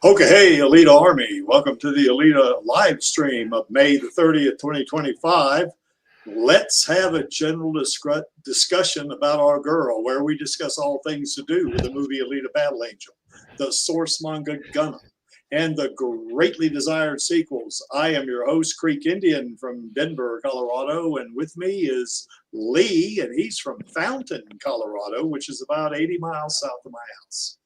Okay, hey, Alita Army. Welcome to the Alita Livestream of May the 30th, 2025. Let's have a general discussion about our girl, where we discuss all things to do with the movie Alita Battle Angel, the source manga Gundam, and the greatly desired sequels. I am your host, Creek Indian from Denver, Colorado, and with me is Lee, and he's from Fountain, Colorado, which is about 80 miles south of my house.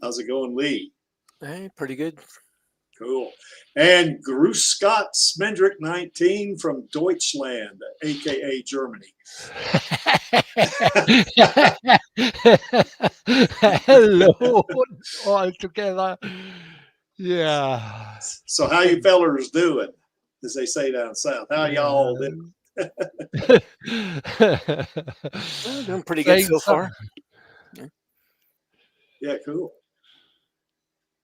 How's it going, Lee? Hey, pretty good. Cool. And Gruce Scott Smendrick 19 from Deutschland, aka Germany. Hello, all together. Yeah. So how you fellers doing, as they say down south? How y'all doing? Well, doing pretty good so far. Yeah, cool.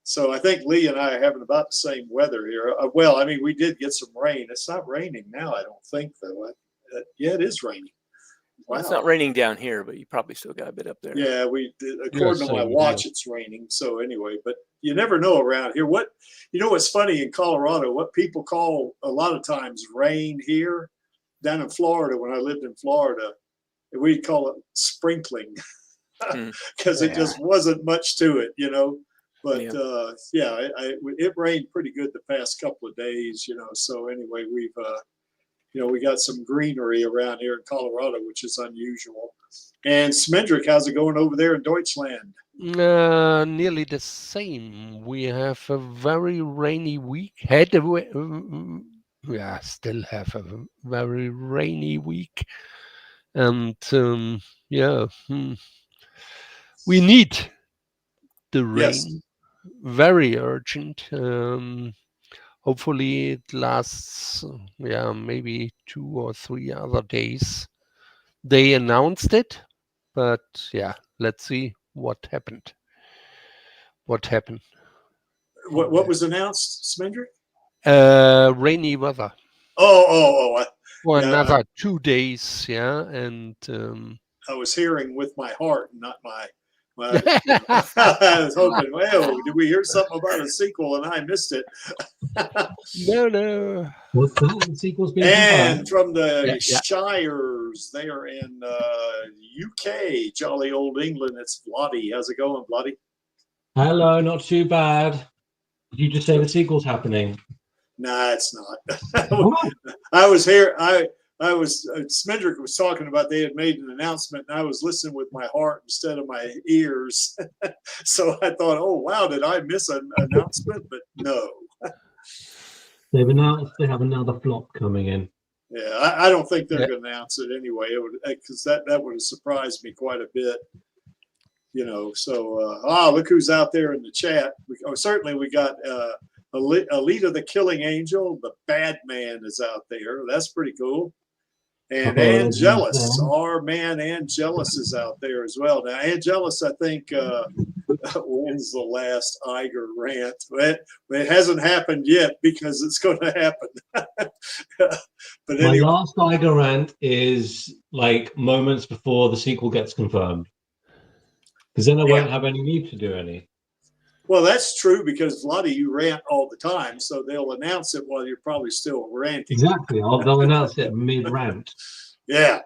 So I think Lee and I are having about the same weather here. Well, I mean, we did get some rain. It's not raining now, I don't think, though. Yeah, it is raining. Wow. Well, it's not raining down here, but you probably still got a bit up there. Yeah, according to my watch, it's raining. So anyway, but you never know around here. What's funny in Colorado, what people call a lot of times rain here, down in Florida, when I lived in Florida, we'd call it sprinkling because it just wasn't much to it, But it rained pretty good the past couple of days, So anyway, we've we got some greenery around here in Colorado, which is unusual. And Smendrick, how's it going over there in Deutschland? Nearly the same. We have a very rainy week. Still have a very rainy week, and we need the rain. Yes. Very urgent. Hopefully it lasts, maybe 2 or 3 other days. They announced it, but let's see what happened. What was announced, Smendrick? Rainy weather. For another 2 days, and I was hearing with my heart, not my. I was hoping, well, did we hear something about a sequel and I missed it? No. What's that? The sequel's been And from the Shires, they are in UK, jolly old England. It's Vlotty. How's it going, Vlotty? Hello, not too bad. Did you just say the sequel's happening? Nah, it's not. I was here. Smendrick was talking about they had made an announcement, and I was listening with my heart instead of my ears. So I thought, oh, wow, did I miss an announcement? But no. They've announced they have another flop coming in. Yeah, I don't think they're going to announce it anyway, because that would have surprised me quite a bit. So, look who's out there in the chat. Certainly we got Alita the Killing Angel, the bad man is out there. That's pretty cool. And Angelus, our man Angelus is out there as well. Now, Angelus, I think, owns the last Iger rant. But it hasn't happened yet because it's going to happen. But anyway. My last Iger rant is like moments before the sequel gets confirmed. Because then I won't have any need to do any. Well, that's true because Vlotty, you rant all the time, so they'll announce it while you're probably still ranting. Exactly, they'll announce it mid-rant. Yeah.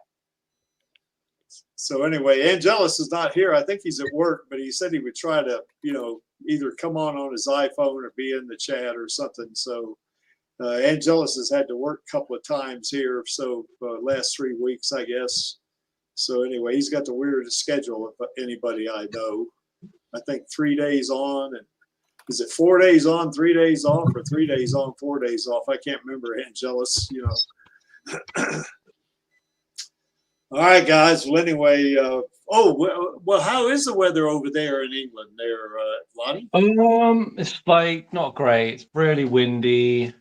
So anyway, Angelus is not here. I think he's at work, but he said he would try to, either come on his iPhone or be in the chat or something. So Angelus has had to work a couple of times here, so last 3 weeks, I guess. So anyway, he's got the weirdest schedule of anybody I know. I think 3 days on, and is it 4 days on, 3 days off, or 3 days on, 4 days off? I can't remember, Angelus, All right, guys. Well, anyway, well, how is the weather over there in England there, Lonnie? It's like not great. It's really windy.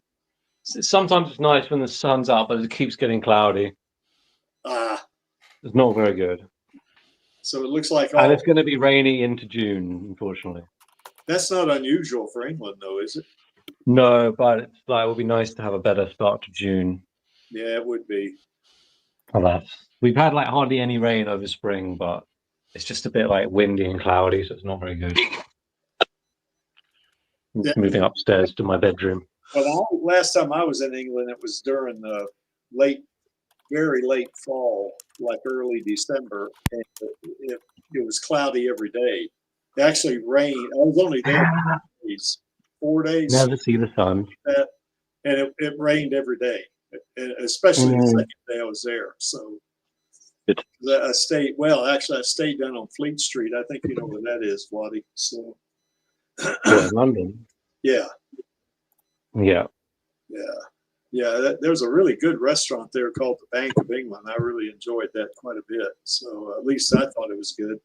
Sometimes it's nice when the sun's out, but it keeps getting cloudy. It's not very good. So it looks like, and it's going to be rainy into June, unfortunately. That's not unusual for England, though, is it? No, but it's like it would be nice to have a better start to June. Yeah, it would be. Alas, we've had like hardly any rain over spring, but it's just a bit like windy and cloudy, so it's not very good. Yeah. Moving upstairs to my bedroom. Well, last time I was in England, it was during the very late fall, like early December, and it was cloudy every day. It actually rained. I was only there 4 days. Never see the sun. And it rained every day, especially the second day I was there. So I stayed. Well, actually, I stayed down on Fleet Street. I think you know where that is, Waddy. So, What, in London? yeah, Yeah. There's a really good restaurant there called the Bank of England. I really enjoyed that quite a bit. So at least I thought it was good.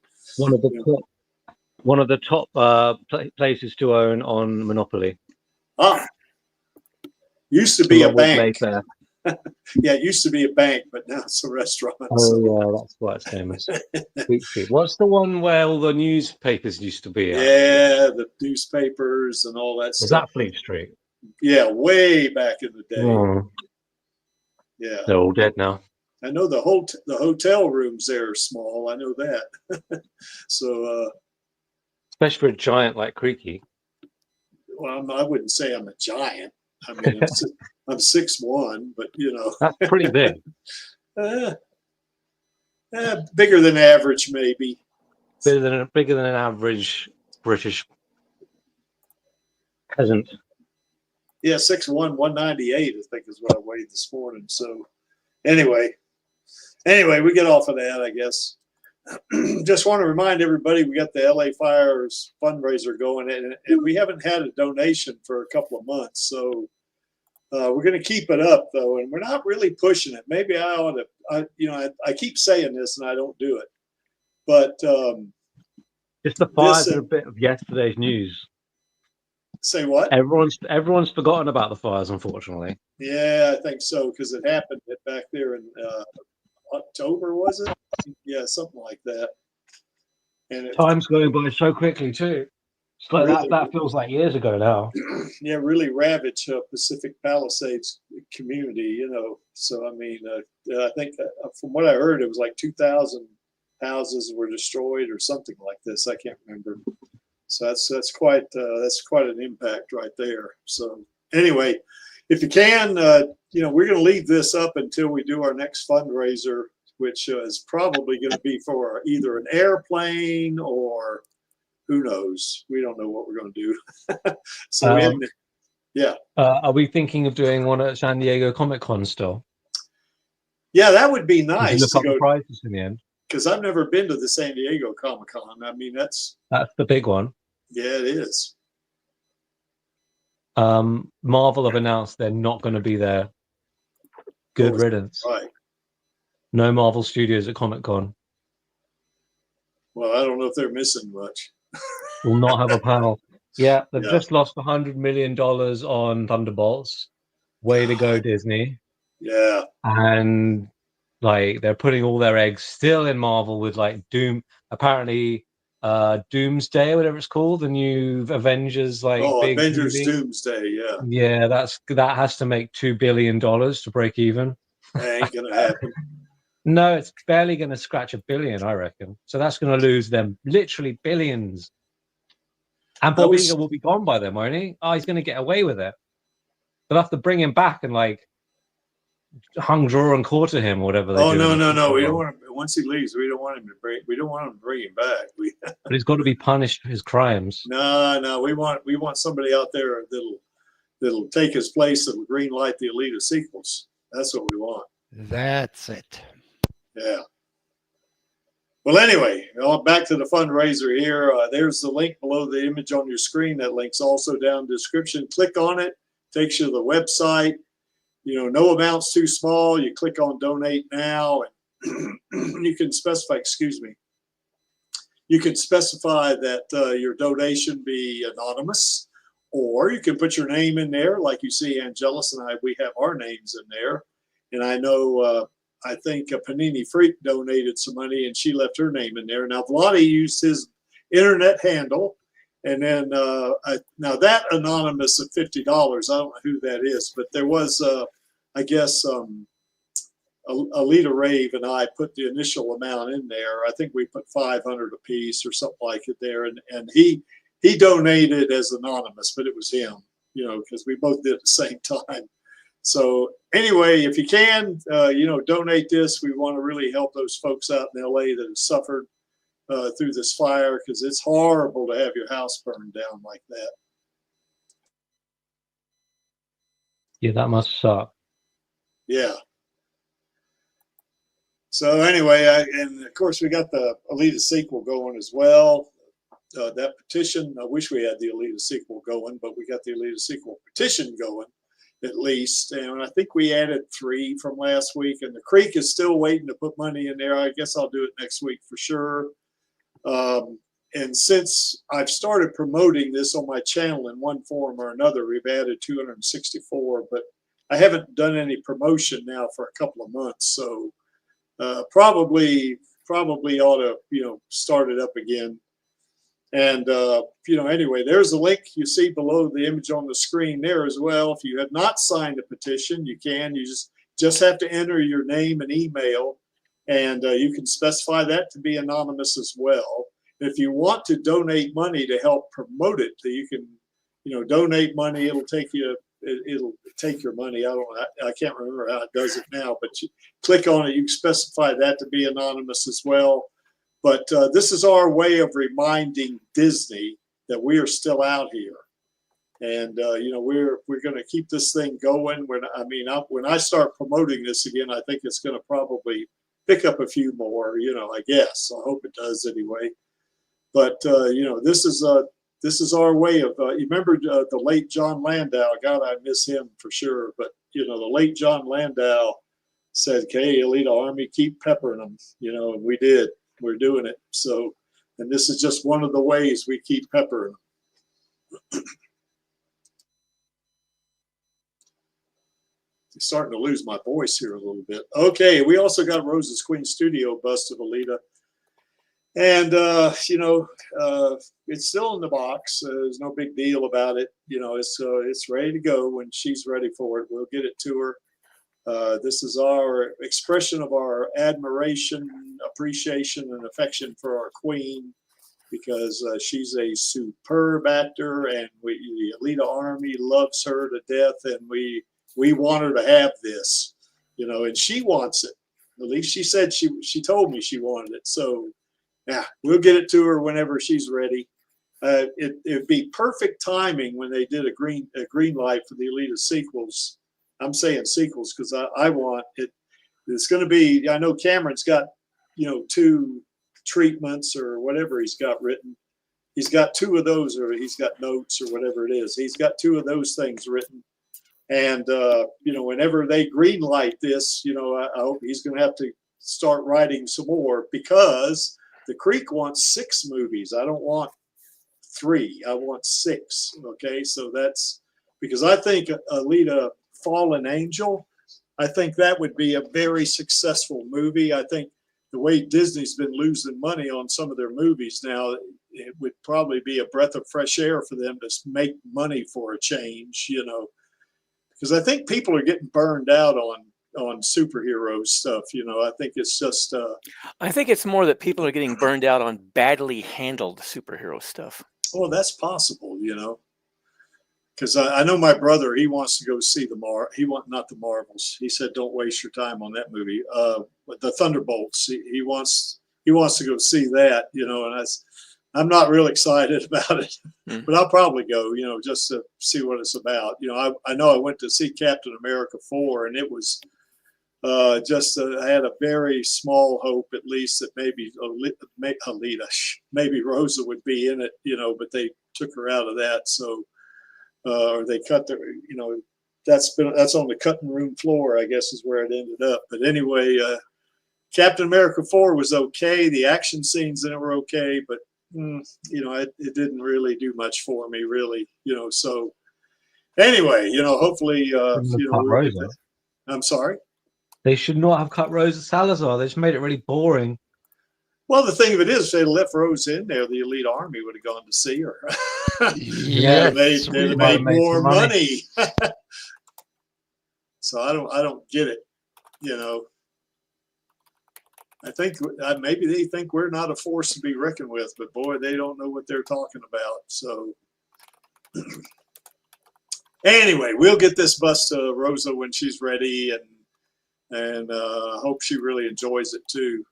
One of the top places to own on Monopoly. Used to be a bank. There. Yeah, it used to be a bank, but now it's a restaurant. Oh, yeah, that's why it's famous. What's the one where all the newspapers used to be at? Yeah, the newspapers and all that stuff. Was that Fleet Street? Yeah, way back in the day. Oh. Yeah. They're all dead now. I know the hotel rooms there are small. I know that. So, especially for a giant like Creaky. Well, I wouldn't say I'm a giant. I mean, I'm 6'1", but you know. That's pretty big. Bigger than average, maybe. Bigger than an average British peasant. Yeah, 6'1", 198, I think is what I weighed this morning. So anyway, we get off of that, I guess. Just want to remind everybody we got the LA Fires fundraiser going, and we haven't had a donation for a couple of months. So we're going to keep it up, though, and we're not really pushing it. Maybe I ought to, I keep saying this and I don't do it. But just the fires are a bit of yesterday's news. Say what? Everyone's forgotten about the fires, unfortunately. Yeah, I think so, because it happened back there in October, was it? Yeah, something like that. And time's going by so quickly too. It's like really, that feels like years ago now. Yeah, really ravaged Pacific Palisades community, you know. So I mean, I think from what I heard, it was like 2,000 houses were destroyed or something like this. I can't remember. So that's quite an impact right there. So anyway, if you can, we're going to leave this up until we do our next fundraiser, which is probably going to be for either an airplane or who knows. We don't know what we're going to do. So are we thinking of doing one at San Diego Comic-Con still? Yeah, that would be nice. Look up the prices in the end. Because I've never been to the San Diego Comic-Con. I mean, that's the big one. Yeah, it is. Marvel have announced they're not going to be there. Good riddance. Right. No Marvel Studios at Comic-Con. Well, I don't know if they're missing much. Will not have a panel. Yeah, they've just lost $100 million on Thunderbolts. Way to go, Disney. Yeah. And like they're putting all their eggs still in Marvel with like Doom. Apparently, Doomsday, whatever it's called, the new Avengers big Avengers movie. Doomsday, yeah, that has to make $2 billion to break even. That ain't gonna happen. No, it's barely gonna scratch $1 billion, I reckon. So that's gonna lose them literally billions. And Bob Iger will be gone by then, won't he? Oh, he's gonna get away with it. They'll have to bring him back and hung, draw, and quarter him, or whatever. No. We don't want him. Once he leaves, we don't want him to bring. We don't want him to bring him back. But he's got to be punished for his crimes. No. We want somebody out there that'll take his place and green light the Alita sequels. That's what we want. That's it. Yeah. Well, anyway, back to the fundraiser here. There's the link below the image on your screen. That link's also down in the description. Click on it. Takes you to the website. No amount's too small. You click on donate now, and you can specify, you can specify that your donation be anonymous, or you can put your name in there. Like you see, Angelus and I, we have our names in there. And I know, I think Panini Freak donated some money and she left her name in there. Now, Vladi used his internet handle. And then now that anonymous of $50, I don't know who that is, but there was, I guess, Alita Rave and I put the initial amount in there. I think we put 500 a piece or something like it there. And he donated as anonymous, but it was him, you know, because we both did at the same time. So anyway, if you can, you know, donate this. We want to really help those folks out in LA that have suffered through this fire, because it's horrible to have your house burned down like that. Yeah, that must suck. Yeah. So anyway, and of course we got the Alita sequel going as well. That petition, I wish we had the Alita sequel going, but we got the Alita sequel petition going at least. And I think we added 3 from last week, and the Creek is still waiting to put money in there. I guess I'll do it next week for sure. And since I've started promoting this on my channel in one form or another, we've added 264, but I haven't done any promotion now for a couple of months. So probably ought to, you know, start it up again. And, you know, anyway, there's a link you see below the image on the screen there as well. If you have not signed a petition, you can. You just have to enter your name and email, and you can specify that to be anonymous as well. If you want to donate money to help promote it, you can, you know, donate money. It'll take you, it'll take your money. I can't remember how it does it now, but you click on it. You can specify that to be anonymous as well. But this is our way of reminding Disney that we are still out here, and you know, we're going to keep this thing going. When I start promoting this again, I think it's going to probably pick up a few more. You know, I guess. I hope it does anyway. But you know, this is our way of. You remember the late John Landau? God, I miss him for sure. But you know, the late John Landau said, "Hey, Alita Army, keep peppering them." You know, and we did. We're doing it. So, and this is just one of the ways we keep peppering. Starting to lose my voice here a little bit. Okay, we also got Rosa's Queen Studio bust of Alita. And, you know, it's still in the box. There's no big deal about it. You know, it's ready to go when she's ready for it. We'll get it to her. This is our expression of our admiration, appreciation, and affection for our queen, because she's a superb actor, and the Alita Army loves her to death, and we want her to have this, you know, and she wants it. At least she said she told me she wanted it. So, yeah, we'll get it to her whenever she's ready. It'd be perfect timing when they did a green light for the Alita sequels. I'm saying sequels because I want it. It's going to be, I know Cameron's got, you know, 2 treatments or whatever he's got written. He's got 2 of those, or he's got notes or whatever it is. He's got 2 of those things written. And, you know, whenever they green light this, you know, I hope he's going to have to start writing some more, because the Creek wants 6 movies. I don't want 3. I want 6. Okay. So that's because I think Alita Fallen Angel, I think that would be a very successful movie. I think the way Disney's been losing money on some of their movies now, it would probably be a breath of fresh air for them to make money for a change, you know, because I think people are getting burned out on superhero stuff. You know, I think it's just. I think it's more that people are getting burned out on badly handled superhero stuff. Well, that's possible, you know. Because I know my brother, he wants to go see not the Marvels. He said, "Don't waste your time on that movie." But the Thunderbolts, he wants to go see that, you know. And I'm not real excited about it, but I'll probably go, you know, just to see what it's about. You know, I know I went to see Captain America 4, and it was just I had a very small hope, at least, that maybe maybe Rosa would be in it, you know, but they took her out of that, so. Or they cut you know, that's on the cutting room floor, I guess, is where it ended up. But anyway, Captain America 4 was okay. The action scenes in it were okay, but you know, it didn't really do much for me, really. You know, so anyway, you know, hopefully, you know, I'm sorry. They should not have cut Rosa Salazar. They just made it really boring. Well, the thing of it is, if they left Rose in there, the Elite Army would have gone to see her. Yeah, they'd made more money. So I don't get it, you know. I think maybe they think we're not a force to be reckoned with, but boy, they don't know what they're talking about. So anyway, we'll get this bus to Rosa when she's ready, and I hope she really enjoys it too.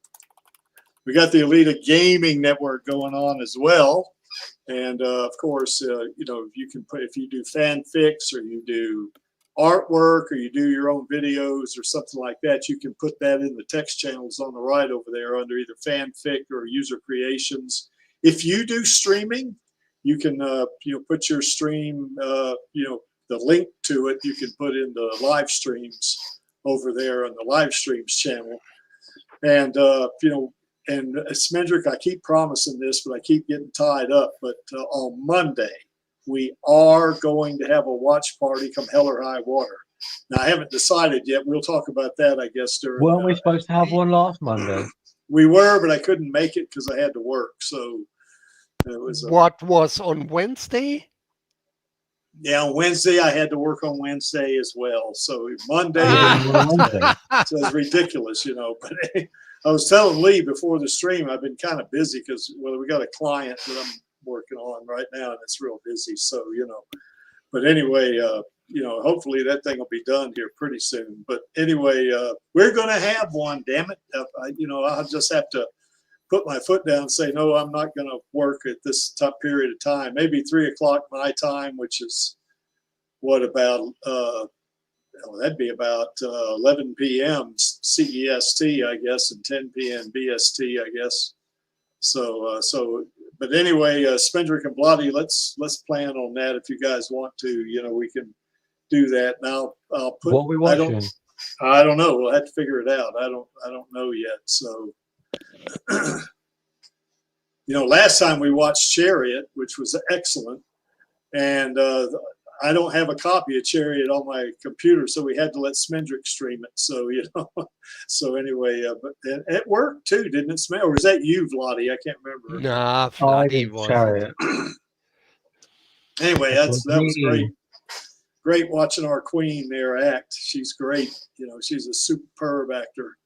We got the Alita Gaming Network going on as well, and of course, you know, you can put, if you do fanfics or you do artwork or you do your own videos or something like that, you can put that in the text channels on the right over there under either fanfic or user creations. If you do streaming, you can you know, put your stream, you know, the link to it, you can put in the live streams over there on the live streams channel. And you know, and Smendrick, I keep promising this, but I keep getting tied up. But on Monday, we are going to have a watch party come hell or high water. Now, I haven't decided yet. We'll talk about that, I guess, during. Weren't we supposed to have one last Monday? We were, but I couldn't make it because I had to work. So it was. What was on Wednesday? Yeah, on Wednesday, I had to work on Wednesday as well. So Monday, so it's ridiculous, you know. But I was telling Lee before the stream, I've been kind of busy because, well, we got a client that I'm working on right now, and it's real busy. So, you know, but anyway, you know, hopefully that thing will be done here pretty soon. But anyway, we're going to have one, damn it. You know, I'll just have to put my foot down and say, no, I'm not going to work at this top period of time. Maybe 3 o'clock my time, which is what, about, that'd be about 11 p.m. CEST, I guess, and 10 p.m. BST, I guess. So, but anyway, Spendrick and Blotty, let's plan on that. If you guys want to, you know, we can do that. Now I'll put. What we watching? I don't know. We'll have to figure it out. I don't know yet. So, you know, last time we watched Chariot, which was excellent, and I don't have a copy of Chariot on my computer, so we had to let Smendrick stream it. So, you know, so anyway, but it worked too, didn't it, Smell? Or was that you, Vladi? I can't remember. Nah, Vladi was. Chariot. Anyway, that was great. Great watching our queen there act. She's great. You know, she's a superb actor.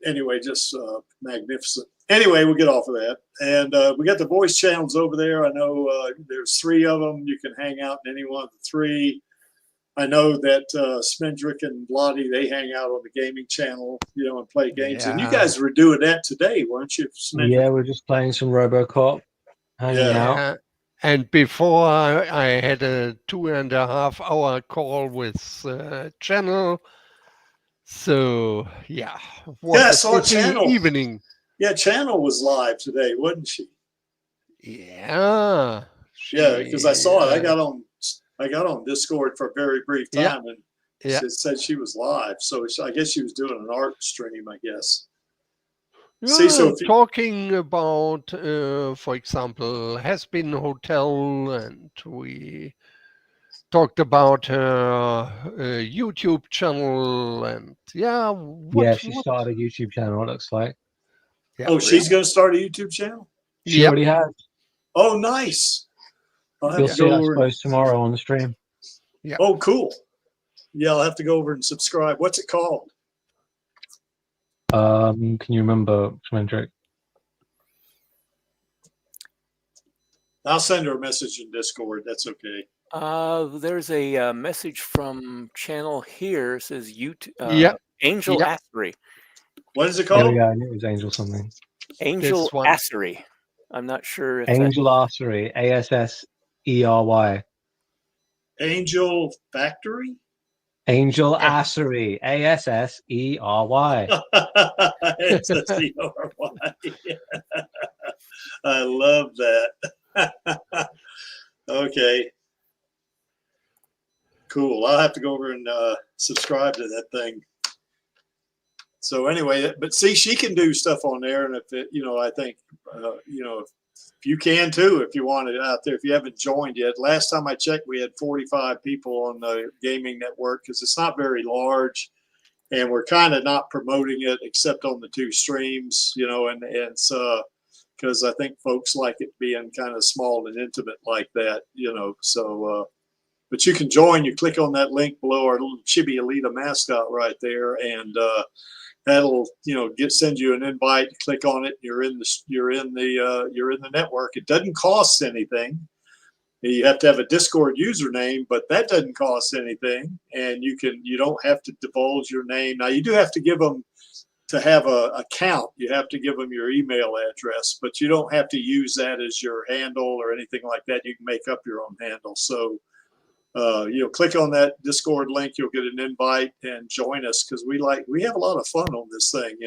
Anyway, just magnificent. Anyway, we'll get off of that. And we got the voice channels over there. I know there's 3 of them. You can hang out in any one of the 3. I know that Smendrick and Blotty, they hang out on the gaming channel, you know, and play games. Yeah. And you guys were doing that today, weren't you, Smendrick? Yeah, we're just playing some RoboCop, hanging out. And before I had a 2.5-hour call with Channel. So, yeah. Yeah, I saw Channel. Evening. Yeah, Channel was live today, wasn't she? Yeah. Yeah, because I saw it. I got on Discord for a very brief time, and it said she was live. So I guess she was doing an art stream, I guess. Yeah, see, so talking about, for example, Has Been Hotel, and we talked about her YouTube channel, and she started a YouTube channel, it looks like. Yeah. Oh, she's going to start a YouTube channel? She already has. Oh, nice. You'll see that post tomorrow on the stream. Yeah. Oh, cool. Yeah, I'll have to go over and subscribe. What's it called? Can you remember, Smendrick? I'll send her a message in Discord. That's okay. There's a message from channel here. It says YouTube. Angel Assery. What is it called? Yeah, I knew it was Angel something. Angel Assery. I'm not sure if Angel Assery. ASSERY. Angel Factory? Angel Assery. ASSERY. ASSERY. I love that. Okay. Cool. I'll have to go over and subscribe to that thing. So anyway, but see, she can do stuff on there, and if it, you know, I think, you know, if you can too, if you want it out there. If you haven't joined yet, last time I checked, we had 45 people on the gaming network because it's not very large, and we're kind of not promoting it except on the 2 streams, you know, and it's because I think folks like it being kind of small and intimate like that, you know. So, But you can join. You click on that link below our little Chibi Alita mascot right there, and that'll send you an invite. You click on it. You're in the network. It doesn't cost anything. You have to have a Discord username, but that doesn't cost anything, and you don't have to divulge your name. Now you do have to give them, to have a account, you have to give them your email address, but you don't have to use that as your handle or anything like that. You can make up your own handle. So click on that Discord link, you'll get an invite and join us, because we have a lot of fun on this thing,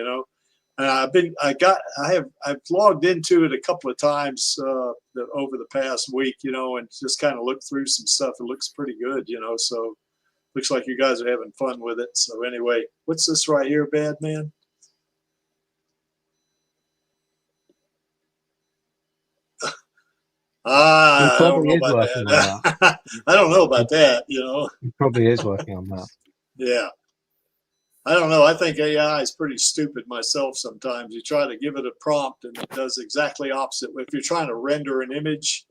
And I've logged into it a couple of times over the past week, and just kind of looked through some stuff. It looks pretty good, so looks like you guys are having fun with it. So anyway, what's this right here, Bad Man? I don't know about that. I don't know about that, He probably is working on that. Yeah. I don't know. I think AI is pretty stupid myself sometimes. You try to give it a prompt and it does exactly opposite. If you're trying to render an image,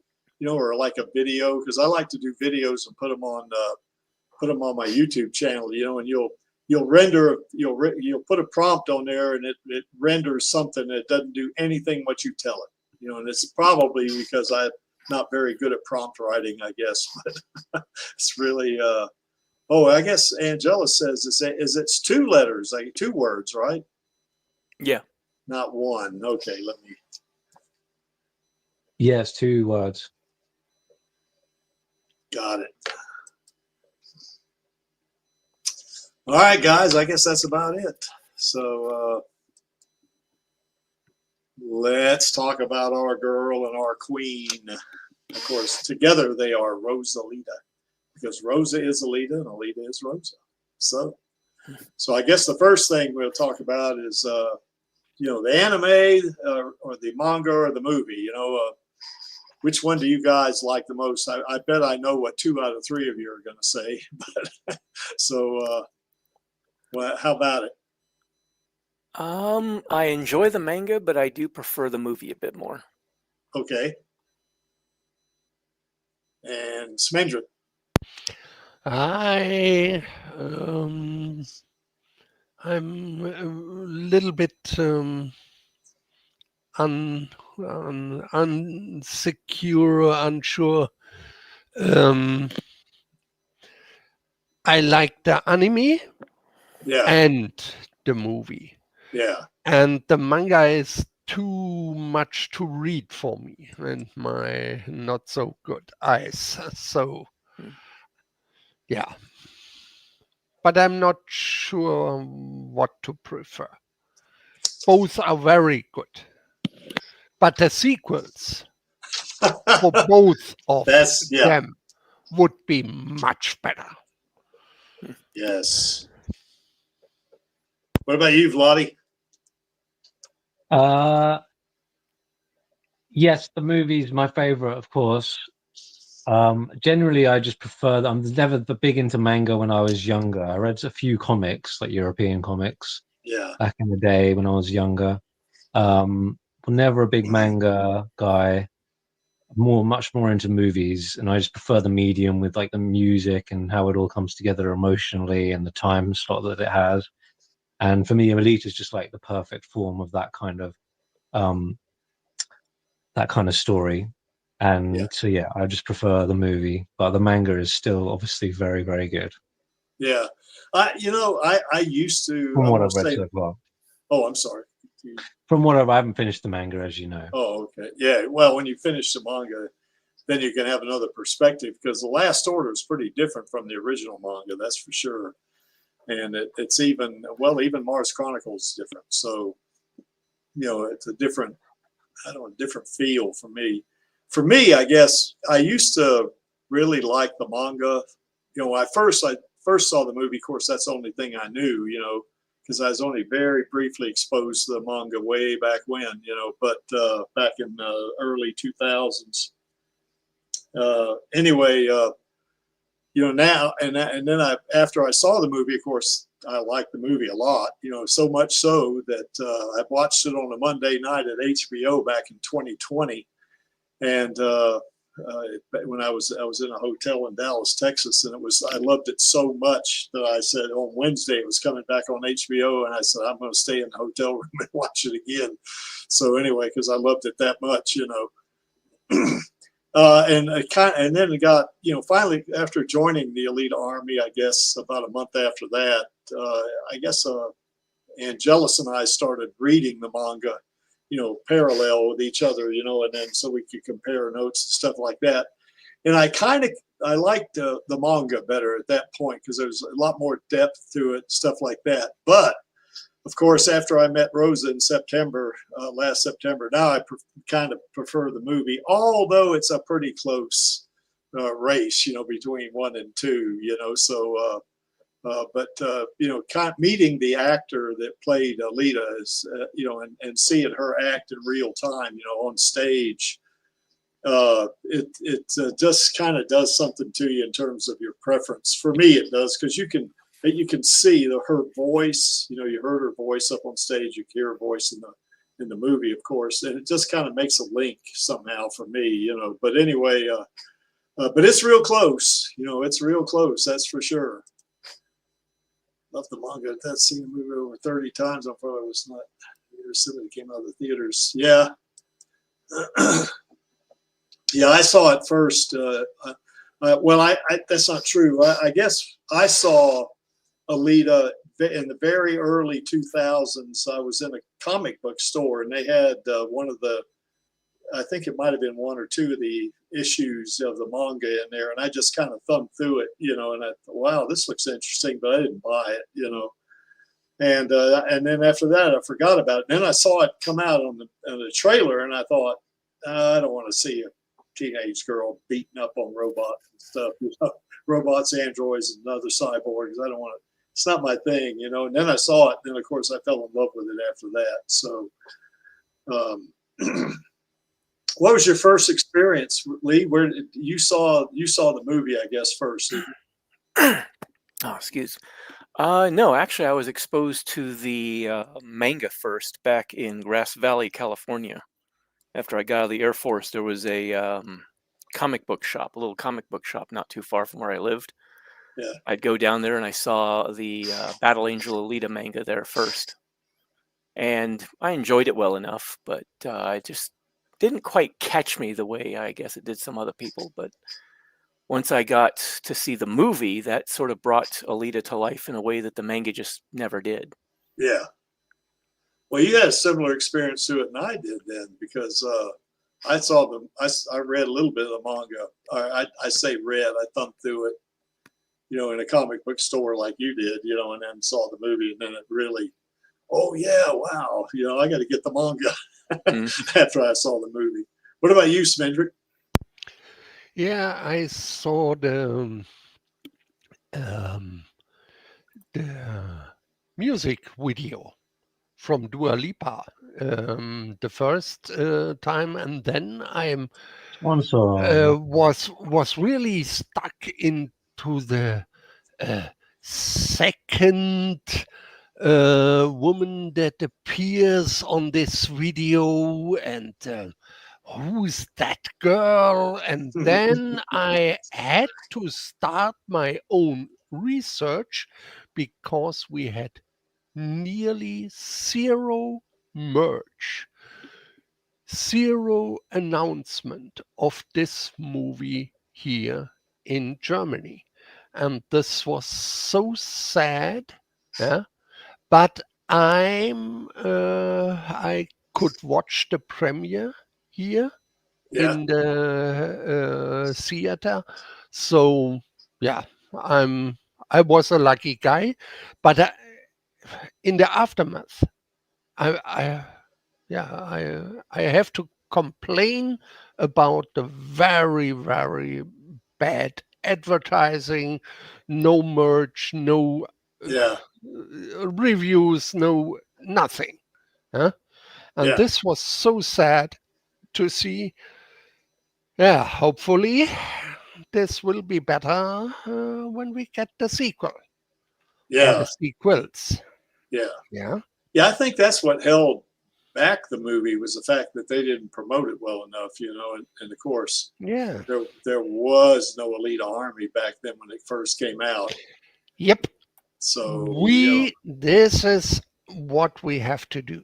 or like a video, because I like to do videos and put them on my YouTube channel, and you'll put a prompt on there and it renders something that doesn't do anything what you tell it, and it's probably because I'm not very good at prompt writing, I guess, but it's really, I guess Angela says it's 2 letters, like 2 words, right? Yeah. Not 1. Okay, let me. Yes, 2 words. Got it. All right, guys, I guess that's about it. So let's talk about our girl and our queen. Of course, together they are Rosalita, because Rosa is Alita and Alita is Rosa. So I guess the first thing we'll talk about is, the anime or the manga or the movie. Which one do you guys like the most? I bet I know what 2 out of 3 of you are going to say. But so, how about it? I enjoy the manga, but I do prefer the movie a bit more. Okay. And Smendra. I'm a little bit unsure. I like the anime and the movie. Yeah. And the manga is too much to read for me and my not so good eyes. So, yeah. But I'm not sure what to prefer. Both are very good. But the sequels for both of them would be much better. Yes. What about you, Vladi? Yes, the movie's my favorite, of course. Generally, I just prefer. I'm never big into manga when I was younger. I read a few comics, like European comics, back in the day when I was younger. Never a big manga guy. Much more into movies, and I just prefer the medium with like the music and how it all comes together emotionally and the time slot that it has. And for me, Alita is just like the perfect form of that kind of story. And so yeah, I just prefer the movie, but the manga is still obviously very, very good. Yeah, I used to. From what I've read so far. Oh, I'm sorry. From what I haven't finished the manga, as you know. Oh, okay. Yeah. Well, when you finish the manga, then you can have another perspective, because the Last Order is pretty different from the original manga, that's for sure. And it's even Mars Chronicles is different. So, it's a different feel for me. For me, I guess I used to really like the manga. When I first saw the movie, of course, that's the only thing I knew, because I was only very briefly exposed to the manga way back when, but back in the early 2000s. Anyway, now and then after I saw the movie, of course, I liked the movie a lot, so much so that I watched it on a Monday night at HBO back in 2020. And when I was in a hotel in Dallas, Texas, and I loved it so much that I said on Wednesday it was coming back on HBO, and I said I'm going to stay in the hotel room and watch it again. So anyway, because I loved it that much, and then it got, finally after joining the Alita Army, I guess about a month after that, I guess Angelus and I started reading the manga, parallel with each other, and then so we could compare notes and stuff like that. And I liked the manga better at that point because there's a lot more depth to it, stuff like that. But of course, after I met Rosa in September, last September, now I kind of prefer the movie, although it's a pretty close race, between 1 and 2, so. But kind of meeting the actor that played Alita is, and seeing her act in real time, on stage, it just kind of does something to you in terms of your preference. For me, it does, because you can see her voice. You heard her voice up on stage. You hear her voice in the movie, of course, and it just kind of makes a link somehow for me, But anyway, but it's real close. It's real close. That's for sure. Love the manga. I've seen the movie over 30 times. I probably was not here since it came out of the theaters. Yeah. Yeah, I saw it first. Well, that's not true. I guess I saw Alita in the very early 2000s. I was in a comic book store, and they had one of the, I think it might have been 1 or 2 of the issues of the manga in there, and I just kind of thumbed through it, and I thought, wow, this looks interesting, but I didn't buy it, and then after that I forgot about it. And then I saw it come out on the trailer, and I thought, I don't want to see a teenage girl beating up on robots and stuff, robots, androids, and other cyborgs. I don't want to. It's not my thing, And then I saw it, and then of course I fell in love with it after that. So. What was your first experience, Lee? Where you saw the movie, I guess, first? Oh, excuse. No, actually, I was exposed to the manga first back in Grass Valley, California. After I got out of the Air Force, there was a comic book shop, a little comic book shop not too far from where I lived. Yeah. I'd go down there, and I saw the Battle Angel Alita manga there first. And I enjoyed it well enough, but I just didn't quite catch me the way I guess it did some other people. But once I got to see the movie, that sort of brought Alita to life in a way that the manga just never did. Yeah. Well, you had a similar experience to it than I did then, because I saw them. I read a little bit of the manga. I say read. I thumbed through it, in a comic book store like you did, and then saw the movie, and then it really, oh yeah, wow, I got to get the manga. After I saw the movie. What about you, Smendrick? Yeah, I saw the music video from Dua Lipa the first time, and then I was really stuck into the second woman that appears on this video, and who's that girl? And then I had to start my own research, because we had nearly zero merch, zero announcement of this movie here in Germany. And this was so sad. Yeah. But I could watch the premiere here in the theater. So yeah, I was a lucky guy. But in the aftermath, I have to complain about the very, very bad advertising, no merch, no reviews, no nothing. Huh? And this was so sad to see. Yeah, hopefully this will be better when we get the sequel. Yeah. Or the sequels. Yeah. Yeah. Yeah, I think that's what held back the movie was the fact that they didn't promote it well enough, you know, and of course, Yeah. there was no Alita Army back then when it first came out. Yep. So you know, This is what we have to do.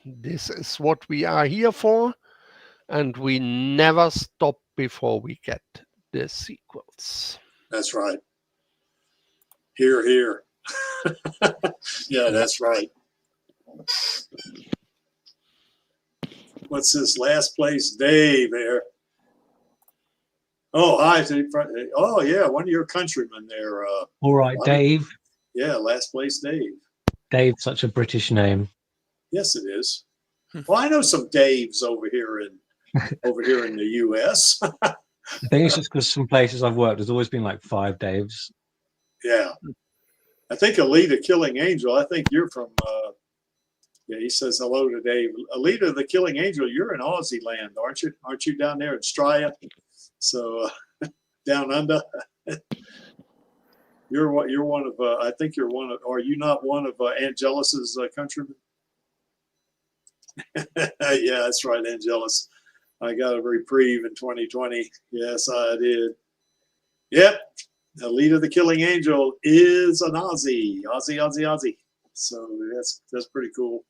This is what we are here for, and we never stop before we get the sequels. that's right. Here, here. Yeah, that's right. What's this last place, Dave? There. Oh, hi. Oh, yeah, one of your countrymen there. All right, Dave. Yeah, last place, Dave. Dave's such a British name. Yes, it is. Well, I know some Daves over here in the U.S. I think it's just because some places I've worked, there's always been like 5 Daves. Yeah. I think Alita Killing Angel, I think you're from, yeah, he says hello to Dave. Alita the Killing Angel, you're in Aussie land, aren't you? Aren't you down there in Straya? So down under. You're one of, I think you're one of, are you not one of Angelus's countrymen? Yeah, that's right, Angelus. I got a reprieve in 2020. Yes, I did. Yep. Alita the Killing Angel is an Aussie. Aussie. So that's pretty cool.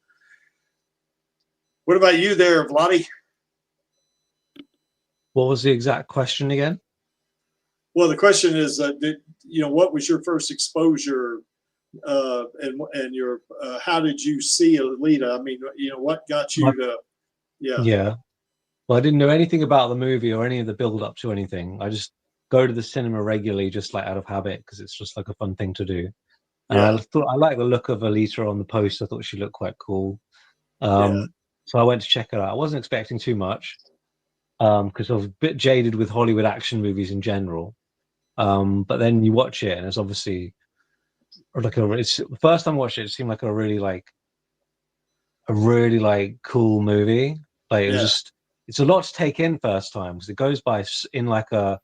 What about you there, Vladdy? What was the exact question again? Well, the question is, what was your first exposure, and your how did you see Alita? I mean, what got you to, yeah. Yeah. Well, I didn't know anything about the movie or any of the build up to anything. I just go to the cinema regularly, just like out of habit, because it's just like a fun thing to do. And Yeah. I thought I liked the look of Alita on the post. I thought she looked quite cool. Yeah. So I went to check it out. I wasn't expecting too much, because I was a bit jaded with Hollywood action movies in general. But then you watch it, and it's obviously like the first time I watched it, it seemed like a really cool movie. Like it was just, it's a lot to take in first time, because it goes by in like a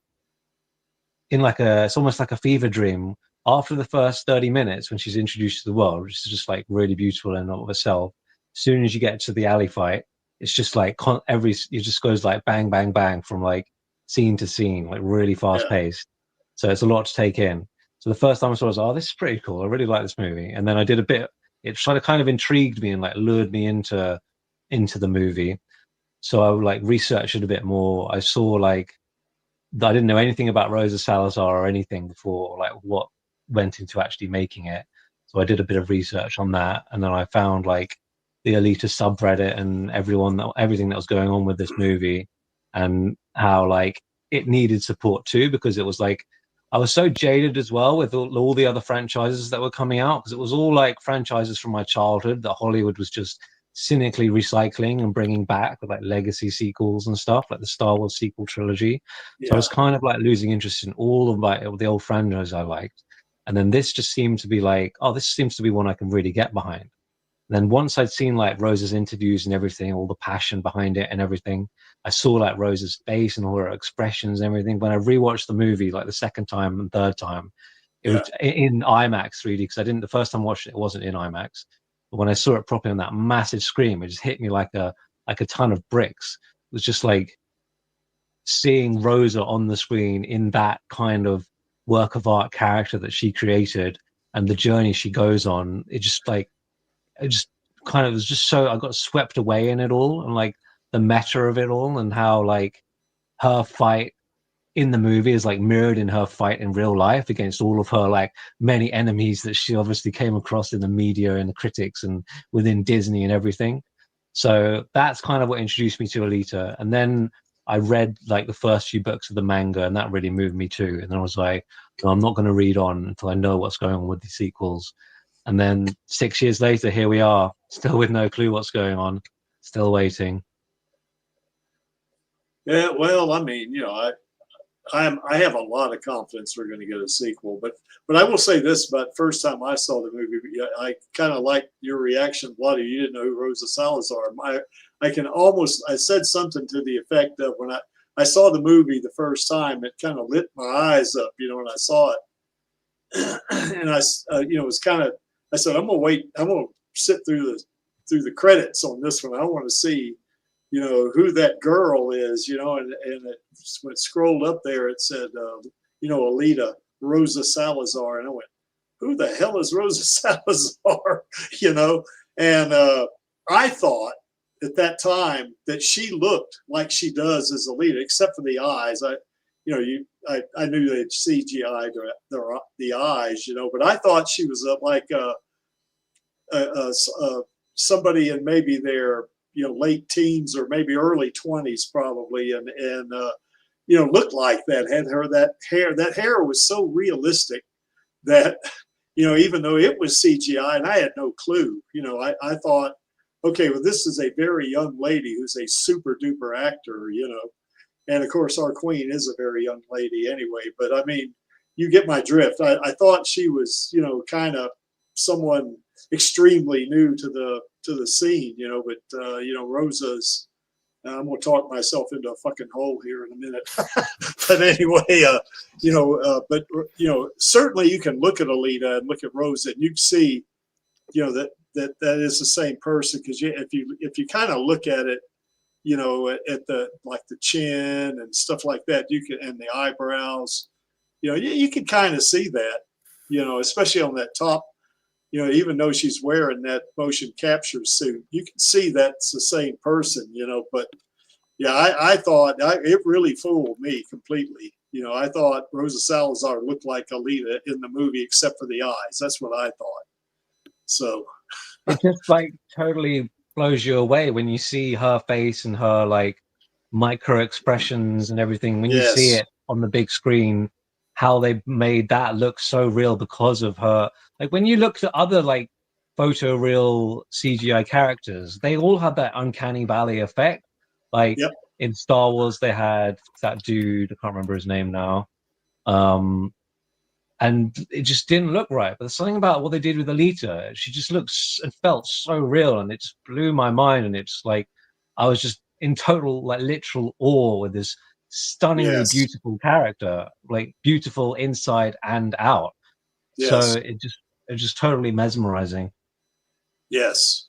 it's almost like a fever dream. After the first 30 minutes when she's introduced to the world, which is just like really beautiful in and of itself, as soon as you get to the alley fight, it's just like it just goes like bang bang bang from like scene to scene, like really fast paced. So it's a lot to take in. So the first time I saw it, I was like, oh, this is pretty cool. I really like this movie. And then I did a bit, it kind of intrigued me and like lured me into the movie. So I would like research it a bit more. I saw like, I didn't know anything about Rosa Salazar or anything before, like what went into actually making it. So I did a bit of research on that. And then I found like the Alita subreddit and everything that was going on with this movie, and how like it needed support too, because it was like, I was so jaded as well with all the other franchises that were coming out, because it was all like franchises from my childhood that Hollywood was just cynically recycling and bringing back with like legacy sequels and stuff, like the Star Wars sequel trilogy. So I was kind of like losing interest in all of like the old franchises I liked. And then this just seemed to be like, oh, this seems to be one I can really get behind. And then once I'd seen like Rosa's interviews and everything, all the passion behind it and everything, I saw like Rosa's face and all her expressions and everything. When I rewatched the movie like the second time and third time, it was in IMAX 3D, because the first time I watched it, it wasn't in IMAX. But when I saw it properly on that massive screen, it just hit me like a ton of bricks. It was just like seeing Rosa on the screen in that kind of work of art character that she created and the journey she goes on. It just kind of was just so, I got swept away in it all, and like the meta of it all, and how like her fight in the movie is like mirrored in her fight in real life against all of her like many enemies that she obviously came across in the media and the critics and within Disney and everything. So that's kind of what introduced me to Alita. And then I read like the first few books of the manga, and that really moved me too. And then I was like, no, I'm not going to read on until I know what's going on with the sequels. And then 6 years later, here we are, still with no clue what's going on, still waiting. Yeah, well, I mean, I have a lot of confidence we're going to get a sequel, but I will say this about first time I saw the movie, I kind of liked your reaction, Bloody. You didn't know who Rosa Salazar. I said something to the effect of, when I saw the movie the first time, it kind of lit my eyes up, when I saw it. And it was kind of, I said, I'm going to sit through through the credits on this one. I want to see, you know, who that girl is, you know, and when it scrolled up there, it said, you know, Alita, Rosa Salazar. And I went, who the hell is Rosa Salazar? You know, and I thought at that time that she looked like she does as Alita, except for the eyes. I knew they'd CGI'd the eyes, you know, but I thought she was like somebody in maybe their, you know, late teens or maybe early 20s probably, and you know, looked like that, had that hair was so realistic that, you know, even though it was CGI and I had no clue, you know, I thought, okay, well, this is a very young lady who's a super duper actor, you know, and of course our queen is a very young lady anyway, but I mean, you get my drift. I thought she was, you know, kind of someone extremely new to the scene, you know, but you know, Rosa's, I'm gonna talk myself into a fucking hole here in a minute. But anyway, you know, but you know, certainly you can look at Alita and look at Rosa and you can see, you know, that is the same person, because if you kind of look at it, you know, at the like the chin and stuff like that, you can, and the eyebrows, you know, you can kind of see that, you know, especially on that top. You know, even though she's wearing that motion capture suit, you can see that's the same person, you know. But yeah, I thought it really fooled me completely. You know, I thought Rosa Salazar looked like Alita in the movie, except for the eyes. That's what I thought. So it just like totally blows you away when you see her face and her like micro expressions and everything. When you see it on the big screen, how they made that look so real because of her. Like when you look at other like photoreal CGI characters, they all have that uncanny valley effect. Like in Star Wars, they had that dude, I can't remember his name now. And it just didn't look right. But there's something about what they did with Alita. She just looks and felt so real, and it just blew my mind. And it's like I was just in total, like literal awe with this stunningly beautiful character, like beautiful inside and out. So it's just totally mesmerizing. Yes.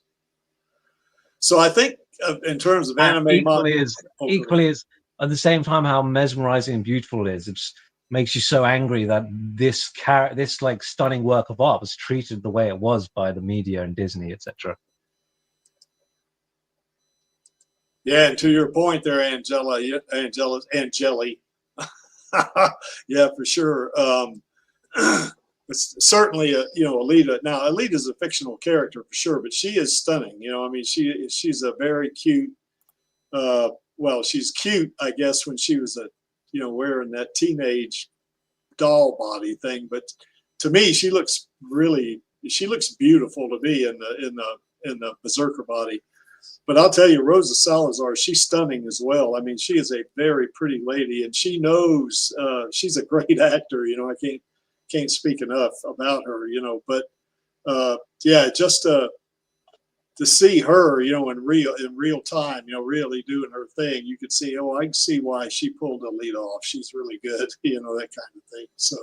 So I think in terms of anime, equally as at the same time how mesmerizing and beautiful it is, it just makes you so angry that this like stunning work of art was treated the way it was by the media and Disney, etc. Yeah, and to your point there, Angeli. Yeah, for sure. It's certainly you know, Alita. Now, Alita's a fictional character for sure, but she is stunning. You know, I mean, she's a very cute. Well, she's cute, I guess, when she was you know, wearing that teenage doll body thing. But to me, she looks beautiful to me in the Berserker body. But I'll tell you, Rosa Salazar, she's stunning as well. I mean, she is a very pretty lady, and she knows she's a great actor. You know, I can't speak enough about her. You know, but yeah, just to see her, you know, in real time, you know, really doing her thing, you could see, oh, I can see why she pulled Alita off. She's really good, you know, that kind of thing. So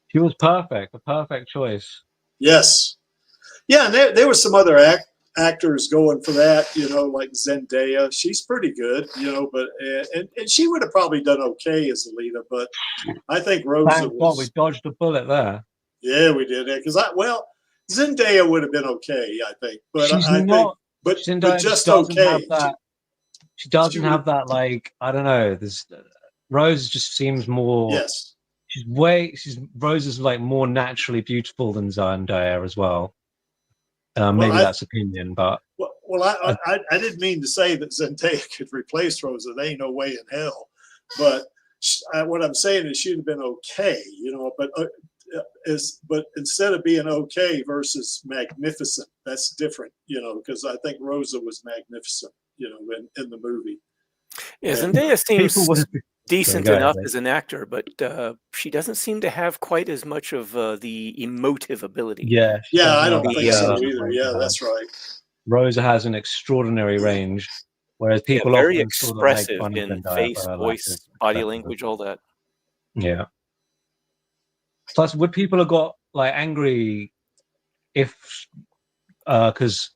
she was perfect, a perfect choice. Yes. Yeah, and there were some other actors going for that, you know, like Zendaya. She's pretty good, you know, but and she would have probably done okay as Alita, but I think Rosa Thank God we dodged a bullet there. Yeah, we did. Because Zendaya would have been okay, I think, but but just okay. She doesn't have that, like, I don't know. This Rose just seems more. Yes. Rose is like more naturally beautiful than Zendaya as well. Maybe that's opinion, but I didn't mean to say that Zendaya could replace Rosa. There ain't no way in hell. But what I'm saying is she'd have been okay, you know. But instead of being okay versus magnificent, that's different, you know. Because I think Rosa was magnificent, you know, in the movie. Yeah, Zendaya seems decent enough as an actor, but she doesn't seem to have quite as much of the emotive ability. Yeah, I don't think so either. Yeah, that's right. Rosa has an extraordinary range, whereas people very often expressive sort of in face, voice, body language, all that. Yeah. Plus, would people have got like angry if because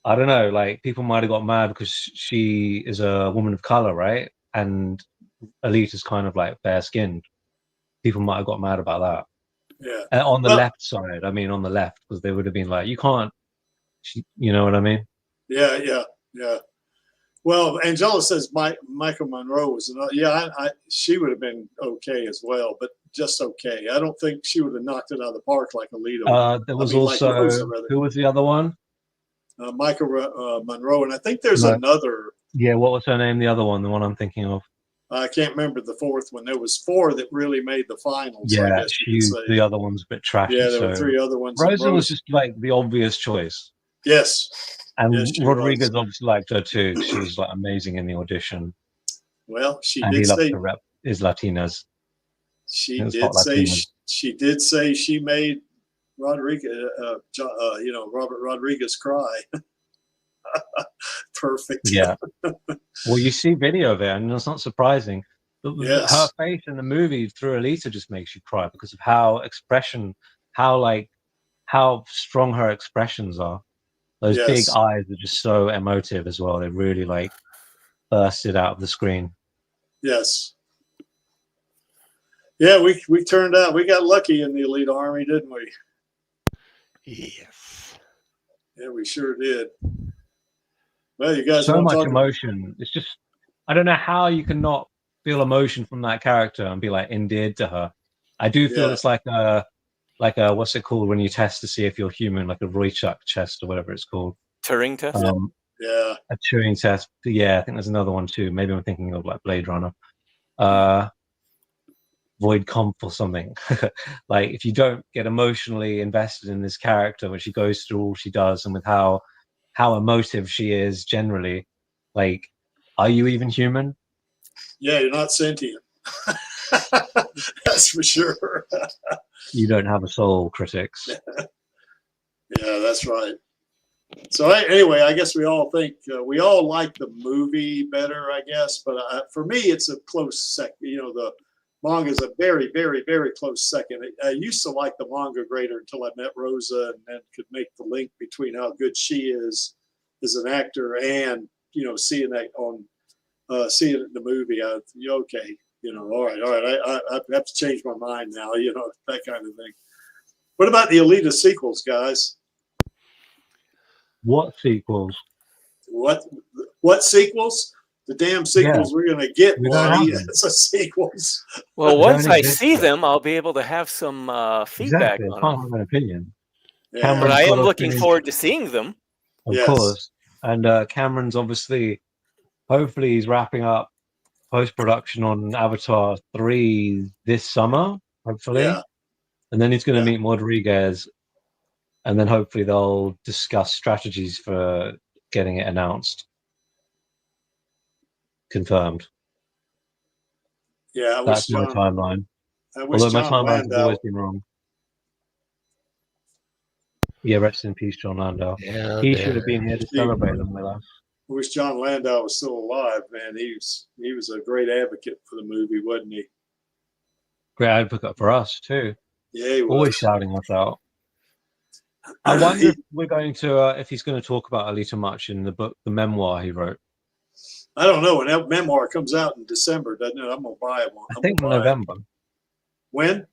I don't know, like people might have got mad because she is a woman of color, right? And Alita's kind of like fair skinned. People might have got mad about that. Yeah. On the Well, left side, I mean, on the left, because they would have been like, you can't, you know what I mean? Yeah, yeah, yeah. Well, Angela says Michael Monroe was another. Yeah, she would have been okay as well, but just okay. I don't think she would have knocked it out of the park like Alita. There was like also, Rosa, rather. who was the other one? Michael Monroe, and I think there's No. another. Yeah, what was her name? The other one, the one I'm thinking of. I can't remember the fourth one. There was 4 that really made the finals. Yeah, I guess you could say. the other one's a bit trashy. Yeah, there so were 3 other ones. Rosa was just like the obvious choice. Yes. And yes, Rodriguez obviously liked her too. She was like amazing in the audition. Well, she and did he loves say to rep his Latinas. she did say she did say she made Rodriguez, Robert Rodriguez cry. Perfect. Yeah. Well, you see video of it, and it's not surprising. Yes. Her face in the movie through Alita just makes you cry because of how strong her expressions are. Those big eyes are just so emotive as well. They really like bursted out of the screen. Yes. Yeah, we turned out. We got lucky in the Elite Army, didn't we? Yes. Yeah, we sure did. Well, you guys so want to much talk emotion. It's just, I don't know how you can not feel emotion from that character and be like endeared to her. I do feel it's like a what's it called when you test to see if you're human, like a Rorschach test or whatever it's called. Turing test. Yeah. A Turing test. Yeah, I think there's another one too. Maybe I'm thinking of like Blade Runner. Void Comp or something. Like if you don't get emotionally invested in this character when she goes through all she does and with how emotive she is generally, like, are you even human? Yeah, you're not sentient. That's for sure. You don't have a soul, critics. Yeah, that's right. So anyway, I guess we all think we all like the movie better, I guess. But for me, it's a close second. The manga is a very, very, very close second. I used to like the manga greater until I met Rosa and then could make the link between how good she is as an actor and seeing that on seeing it in the movie. Okay, all right. I have to change my mind now. That kind of thing. What about the Alita sequels, guys? What sequels? What sequels? The damn sequels we're gonna get, Lonnie. It's a sequels. Well, once I see them, I'll be able to have some feedback exactly. on I can't have an opinion. Yeah. But I am looking forward to seeing them. Of course. And Cameron's obviously, hopefully he's wrapping up post-production on Avatar 3 this summer, hopefully. Yeah. And then he's going to meet Rodriguez, and then hopefully they'll discuss strategies for getting it announced. Confirmed. Yeah, that's my timeline. Although my timeline has always been wrong. Yeah, rest in peace, John Landau. Yeah, he should have been here to celebrate them with us. I wish John Landau was still alive, man. He was a great advocate for the movie, wasn't he? Great advocate for us too. Yeah, he was. Always shouting us out. I wonder if we're going to if he's going to talk about Alita much in the book, the memoir he wrote. I don't know. When that memoir comes out in December, doesn't it? I'm gonna buy one. I think November. When?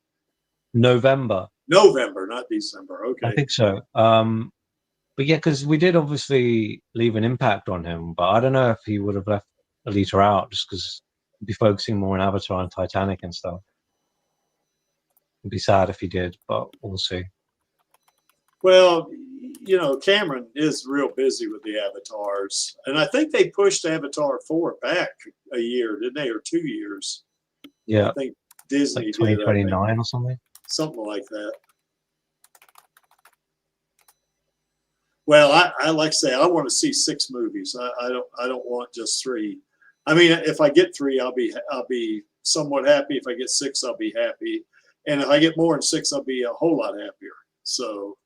November, not December. Okay. I think so. But yeah, because we did obviously leave an impact on him, but I don't know if he would have left Alita out just because he'd be focusing more on Avatar and Titanic and stuff. It'd be sad if he did, but we'll see. Well, Cameron is real busy with the Avatars, and I think they pushed Avatar 4 back a year, didn't they, or 2 years? Yeah, I think Disney like 2029 or something. Something like that. Well, I like to say I want to see 6 movies. I don't want just 3. I mean, if I get 3, I'll be somewhat happy. If I get 6, I'll be happy, and if I get more than 6, I'll be a whole lot happier. So.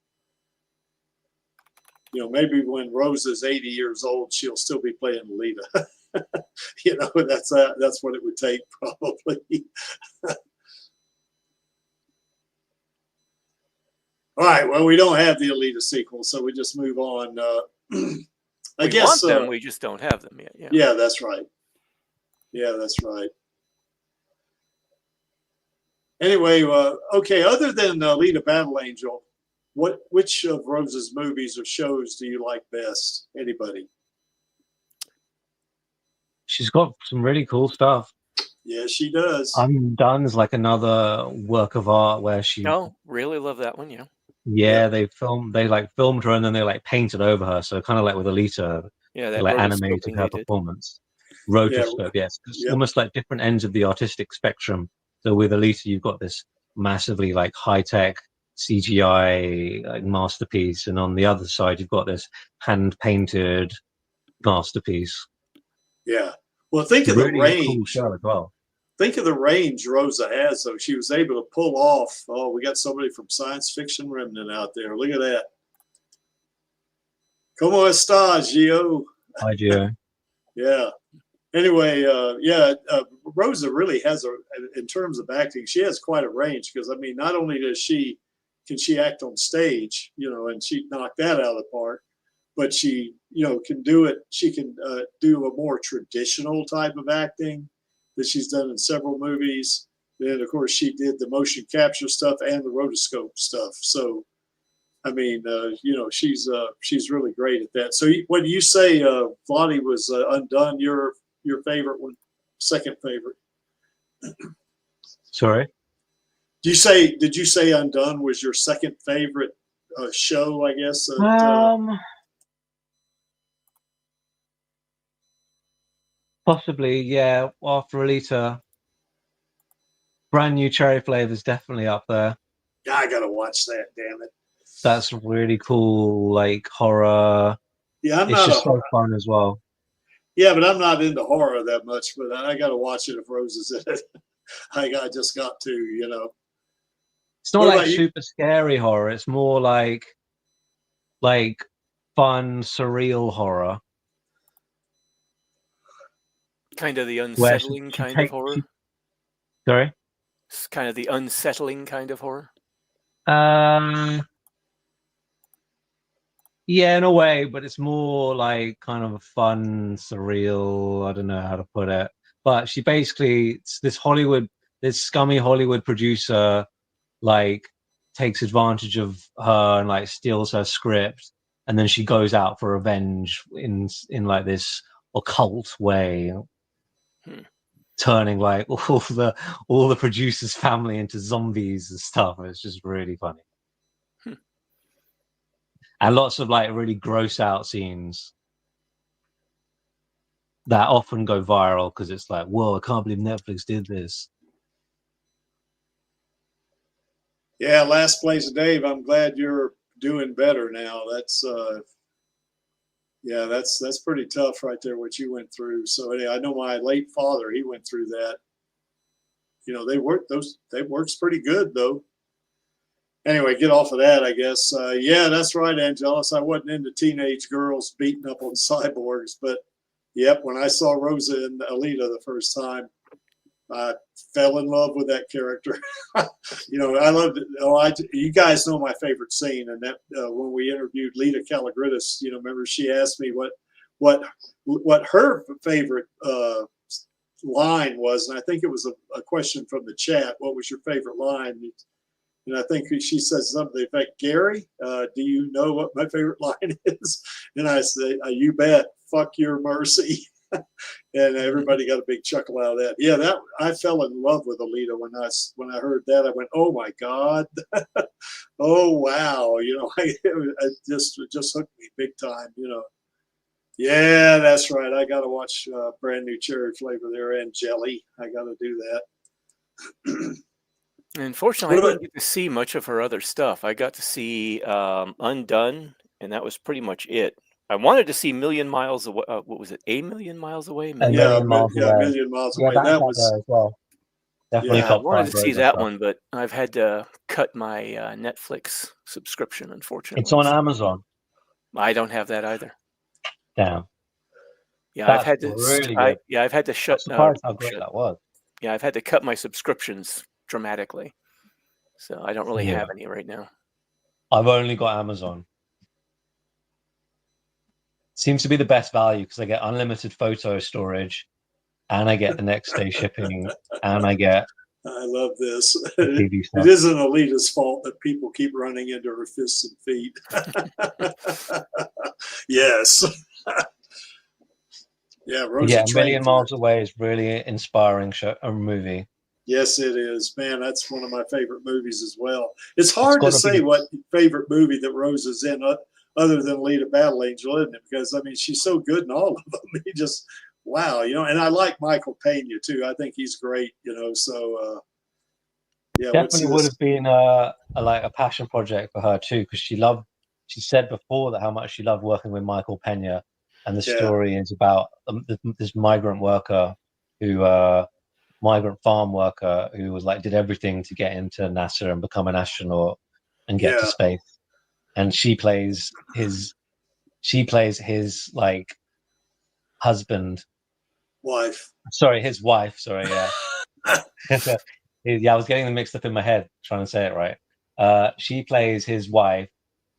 Maybe when Rosa's 80 years old, she'll still be playing Alita. That's what it would take, probably. All right. Well, we don't have the Alita sequel, so we just move on. I We guess want them, we just don't have them yet. Yeah. Yeah, that's right. Yeah, that's right. Anyway, okay. Other than Alita Battle Angel, which of Rosa's movies or shows do you like best? Anybody? She's got some really cool stuff. Yeah, she does. Undone's like another work of art where she. Oh, really love that one. Yeah. Yeah, they filmed her and then they like painted over her. So kind of like with Alita, Yeah, they that like rotoscoping animated her they did. performance. Rotoscope, yes. It's almost like different ends of the artistic spectrum. So with Alita, you've got this massively like high-tech CGI like, masterpiece, and on the other side, you've got this hand-painted masterpiece. Yeah. Well, think of really the range. Cool show as well. Think of the range Rosa has, though. She was able to pull off. Oh, we got somebody from Science Fiction Remnant out there. Look at that. ¿Cómo estás, Gio? Hi, Gio. Yeah. Anyway, Rosa really has in terms of acting, she has quite a range because, I mean, not only can she act on stage, and she knocked that out of the park, but she, can do it. She can do a more traditional type of acting that she's done in several movies. Then, of course, she did the motion capture stuff and the rotoscope stuff. So, I mean, she's really great at that. So, what do you say, Vladi, was Undone your favorite one, second favorite? Sorry? Did you say Undone was your second favorite show, I guess? Possibly, yeah. After Alita, Brand New Cherry Flavor is definitely up there. Yeah, I gotta watch that. Damn it! That's really cool, like horror. Yeah, it's just so fun as well. Yeah, but I'm not into horror that much. But I gotta watch it if Rose is in it. I just got to, It's not like super scary horror. It's more like fun, surreal horror. Kind of the unsettling kind of horror. Sorry? It's kind of the unsettling kind of horror. Yeah, in a way, but it's more like kind of a fun, surreal. I don't know how to put it. But she basically, it's this scummy Hollywood producer, like takes advantage of her and like steals her script, and then she goes out for revenge in like this occult way. Turning like all the producer's family into zombies and stuff. It's just really funny. And lots of like really gross out scenes that often go viral because it's like, whoa, I can't believe Netflix did this. Yeah, last place, Dave. I'm glad you're doing better now. That's that's pretty tough right there, what you went through. So anyway, I know my late father, he went through that. They works pretty good though. Anyway, get off of that, I guess. Yeah, that's right, Angelus. I wasn't into teenage girls beating up on cyborgs, but yep, when I saw Rosa and Alita the first time, I fell in love with that character. I loved it. You guys know my favorite scene, and that when we interviewed Lita Kalogridis, remember she asked me what her favorite line was, and I think it was a question from the chat. What was your favorite line? And I think she says something to the effect, Gary, do you know what my favorite line is? And I say, you bet, fuck your mercy. And everybody got a big chuckle out of that. Yeah, I fell in love with Alita when I heard that. I went, oh my God. Oh wow. It just hooked me big time, Yeah, that's right. I got to watch Brand New Cherry Flavor there and Jelly. I got to do that. Unfortunately, I didn't get to see much of her other stuff. I got to see Undone, and that was pretty much it. I wanted to see Million Miles Away. What was it? A Million Miles Away? Million Miles Away. That was as well. Definitely I wanted to see that one, but I've had to cut my Netflix subscription, unfortunately. It's on Amazon. I don't have that either. Damn. Yeah, I've had to. Really I've had to shut. How great that was. Yeah, I've had to cut my subscriptions dramatically, so I don't really have any right now. I've only got Amazon. Seems to be the best value because I get unlimited photo storage, and I get the next day shipping, and I get. I love this. TV It stuff. isn't Alita's fault that people keep running into her fists and feet. Yes. Yeah, Rosa Yeah, A trained Million for Miles it. Away is really inspiring movie. Yes, it is. Man, that's one of my favorite movies as well. It's hard to gotta say be- what favorite movie that Rosa's in other than Alita Battle Angel, isn't it? Because, I mean, she's so good in all of them. He just, wow, you know, and I like Michael Pena, too. I think he's great, you know, so, yeah. Definitely would have been a passion project for her too, because she said before that how much she loved working with Michael Pena, and the story is about this migrant worker migrant farm worker who was like did everything to get into NASA and become an astronaut and get to space, and she plays his like his wife, sorry, yeah. Yeah, I was getting them mixed up in my head trying to say it right. She plays his wife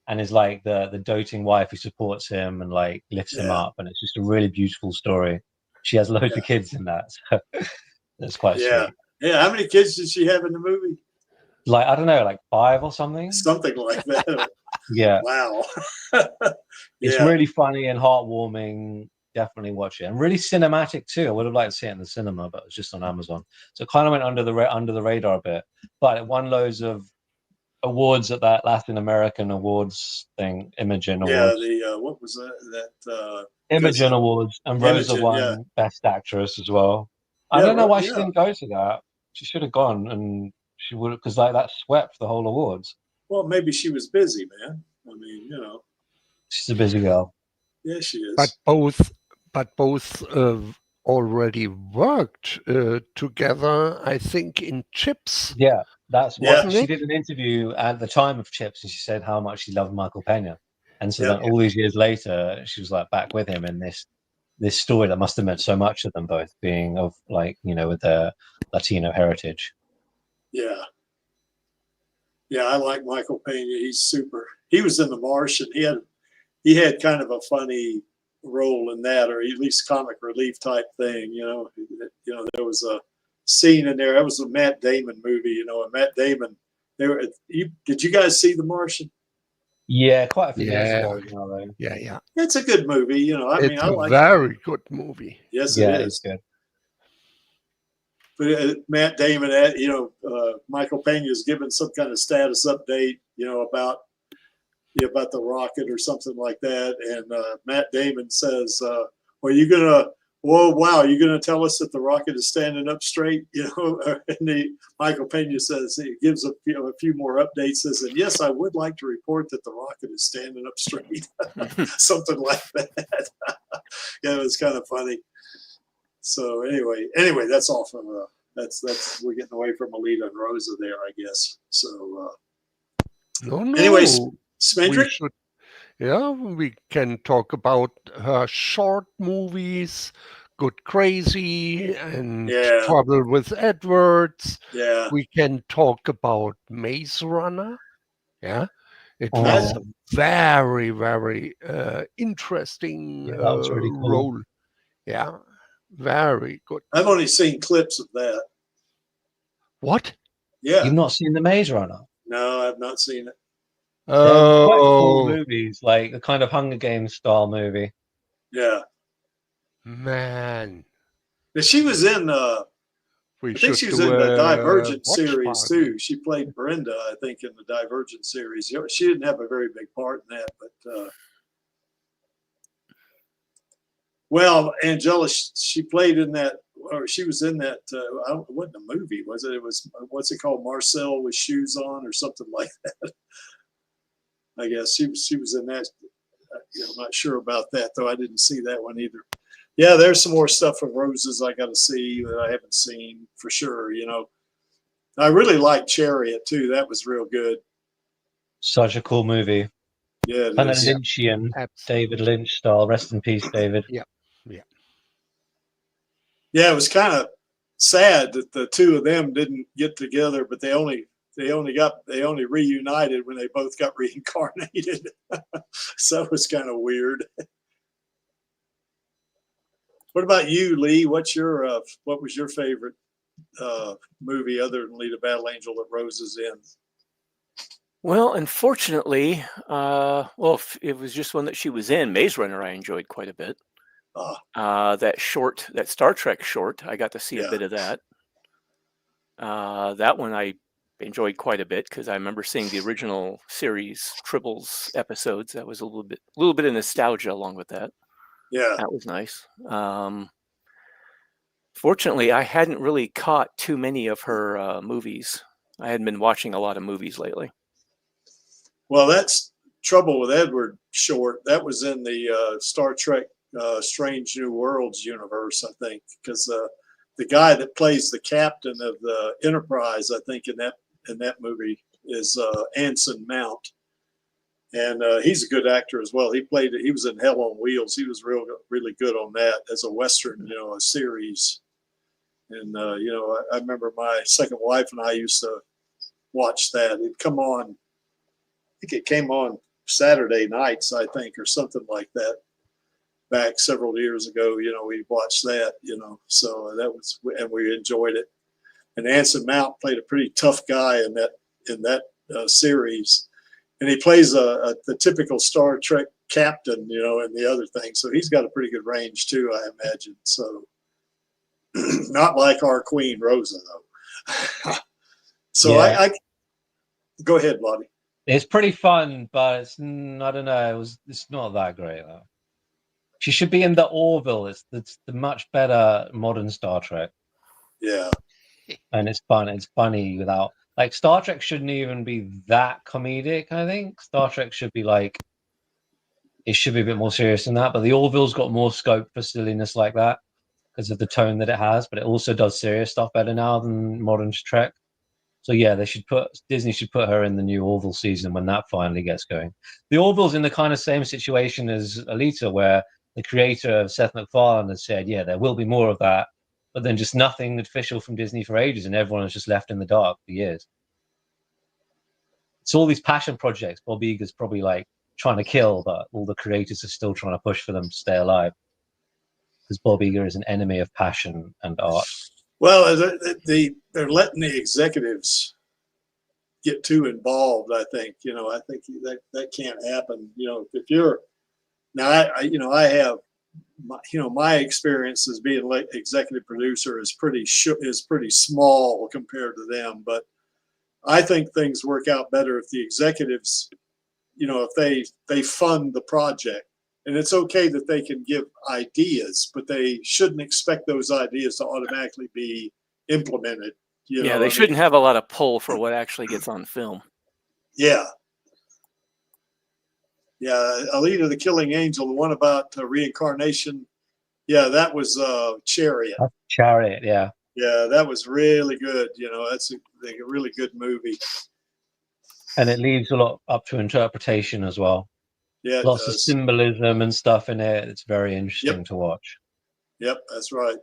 and is like the doting wife who supports him and like lifts him up, and it's just a really beautiful story. She has loads of kids in that, so that's quite sweet. Yeah, how many kids did she have in the movie? Like, I don't know, like 5 or something. Something like that. Yeah. Wow. It's really funny and heartwarming. Definitely watch it, and really cinematic too. I would have liked to see it in the cinema, but it was just on Amazon, so it kind of went under the radar a bit. But it won loads of awards at that Latin American Awards thing, Imogen Awards. Yeah, the what was that? Imogen Awards, and Rosa won Best Actress as well. I don't know why she didn't go to that. She should have gone, and she would have, because like that swept the whole awards. Well, maybe she was busy, man. I mean, you know, she's a busy girl. Yeah, she is. But both already worked together, I think, in Chips. Yeah, that's what she did an interview at the time of Chips, and she said how much she loved Michael Pena, and so then all these years later, she was like back with him in this story that must have meant so much to them both, being of like, you know, with their Latino heritage. Yeah, I like Michael Pena. He's super. He was in The Martian. He had kind of a funny role in that, or at least comic relief type thing. You know, there was a scene in there. That was a Matt Damon movie. You know, and Matt Damon. Did you guys see The Martian? Yeah, quite a few years ago. You know, yeah. It's a good movie. You know, I mean, I like very good movie. Yes, it is. It's good. But Matt Damon, you know, Michael Pena is giving some kind of status update, you know, about the rocket or something like that. And Matt Damon says, "Well, you're gonna tell us that the rocket is standing up straight?" You know, and Michael Pena says he gives a few more updates. Says, "And yes, I would like to report that the rocket is standing up straight." Something like that. Yeah, it was kind of funny. So anyway, that's all from that's we're getting away from Alita and Rosa there, I guess. So no. Anyways, Smendrick? We can talk about her short movies, Good Crazy and Trouble with Edwards. Yeah. We can talk about Maze Runner. Yeah. It was a very, very interesting that was really cool. role. Yeah. Very good. I've only seen clips of that. What? Yeah. You've not seen The Maze Runner? No, I've not seen it. They're quite cool movies, like a kind of Hunger Games style movie. Yeah. Man. But she was in I think she was in the Divergent series too. She played Brenda, I think, in the Divergent series. She didn't have a very big part in that, but well, Angela, she played in that, or she was in that. It wasn't a movie, was it? It was, what's it called? Marcel with Shoes On, or something like that. I guess she was in that. I'm not sure about that though. I didn't see that one either. Yeah, there's some more stuff from Roses I got to see that I haven't seen for sure. You know, I really like Chariot too. That was real good. Such a cool movie. Yeah, kind of Lynchian, David Lynch style. Rest in peace, David. Yeah, it was kind of sad that the two of them didn't get together, but they only they only reunited when they both got reincarnated. So it was kind of weird. What about you, Lee? What was your favorite movie other than Alita Battle Angel that Rose is in? Well, unfortunately, it was just one that she was in. Maze Runner, I enjoyed quite a bit. That Star Trek short, I got to see a bit of that. That one I enjoyed quite a bit because I remember seeing the original series Tribbles episodes. That was a little bit of nostalgia along with that. Yeah, that was nice. Fortunately, I hadn't really caught too many of her movies. I hadn't been watching a lot of movies lately. Well, that's Trouble with Edward short. That was in the Star Trek Strange New Worlds universe, I think, because the guy that plays the captain of the Enterprise, I think, in that movie is Anson Mount, and he's a good actor as well. He was in Hell on Wheels. He was really good on that as a Western, a series. And I remember my second wife and I used to watch that. It'd come on. I think it came on Saturday nights, I think, or something like that. Back several years ago, we watched that, so that was, and we enjoyed it. And Anson Mount played a pretty tough guy in that series, and he plays the typical Star Trek captain, and the other thing. So he's got a pretty good range too, I imagine. So not like our Queen Rosa though. So yeah. I go ahead, Bobby. It's pretty fun, but it's, I don't know, it's not that great though. She should be in the Orville. It's the much better modern Star Trek. Yeah. And it's fun. It's funny without, like, Star Trek shouldn't even be that comedic, I think. Star Trek should be like, it should be a bit more serious than that. But the Orville's got more scope for silliness like that because of the tone that it has. But it also does serious stuff better now than modern Trek. So yeah, Disney should put her in the new Orville season when that finally gets going. The Orville's in the kind of same situation as Alita, where the creator of Seth MacFarlane has said, yeah, there will be more of that, but then just nothing official from Disney for ages, and everyone is just left in the dark for years. It's all these passion projects Bob Iger's probably like trying to kill, but all the creators are still trying to push for them to stay alive. Because Bob Iger is an enemy of passion and art. Well, they're letting the executives get too involved, I think. I think that can't happen. If you're now, I have, my experience as being executive producer is pretty small compared to them. But I think things work out better if the executives, if they fund the project. And it's okay that they can give ideas, but they shouldn't expect those ideas to automatically be implemented. They shouldn't have a lot of pull for what actually gets on film. Yeah. Yeah, Alita the Killing Angel, the one about reincarnation. Yeah, that was Chariot. Chariot, yeah. Yeah, that was really good. That's a really good movie. And it leaves a lot up to interpretation as well. Yeah, lots of symbolism and stuff in it. It's very interesting to watch. Yep, that's right.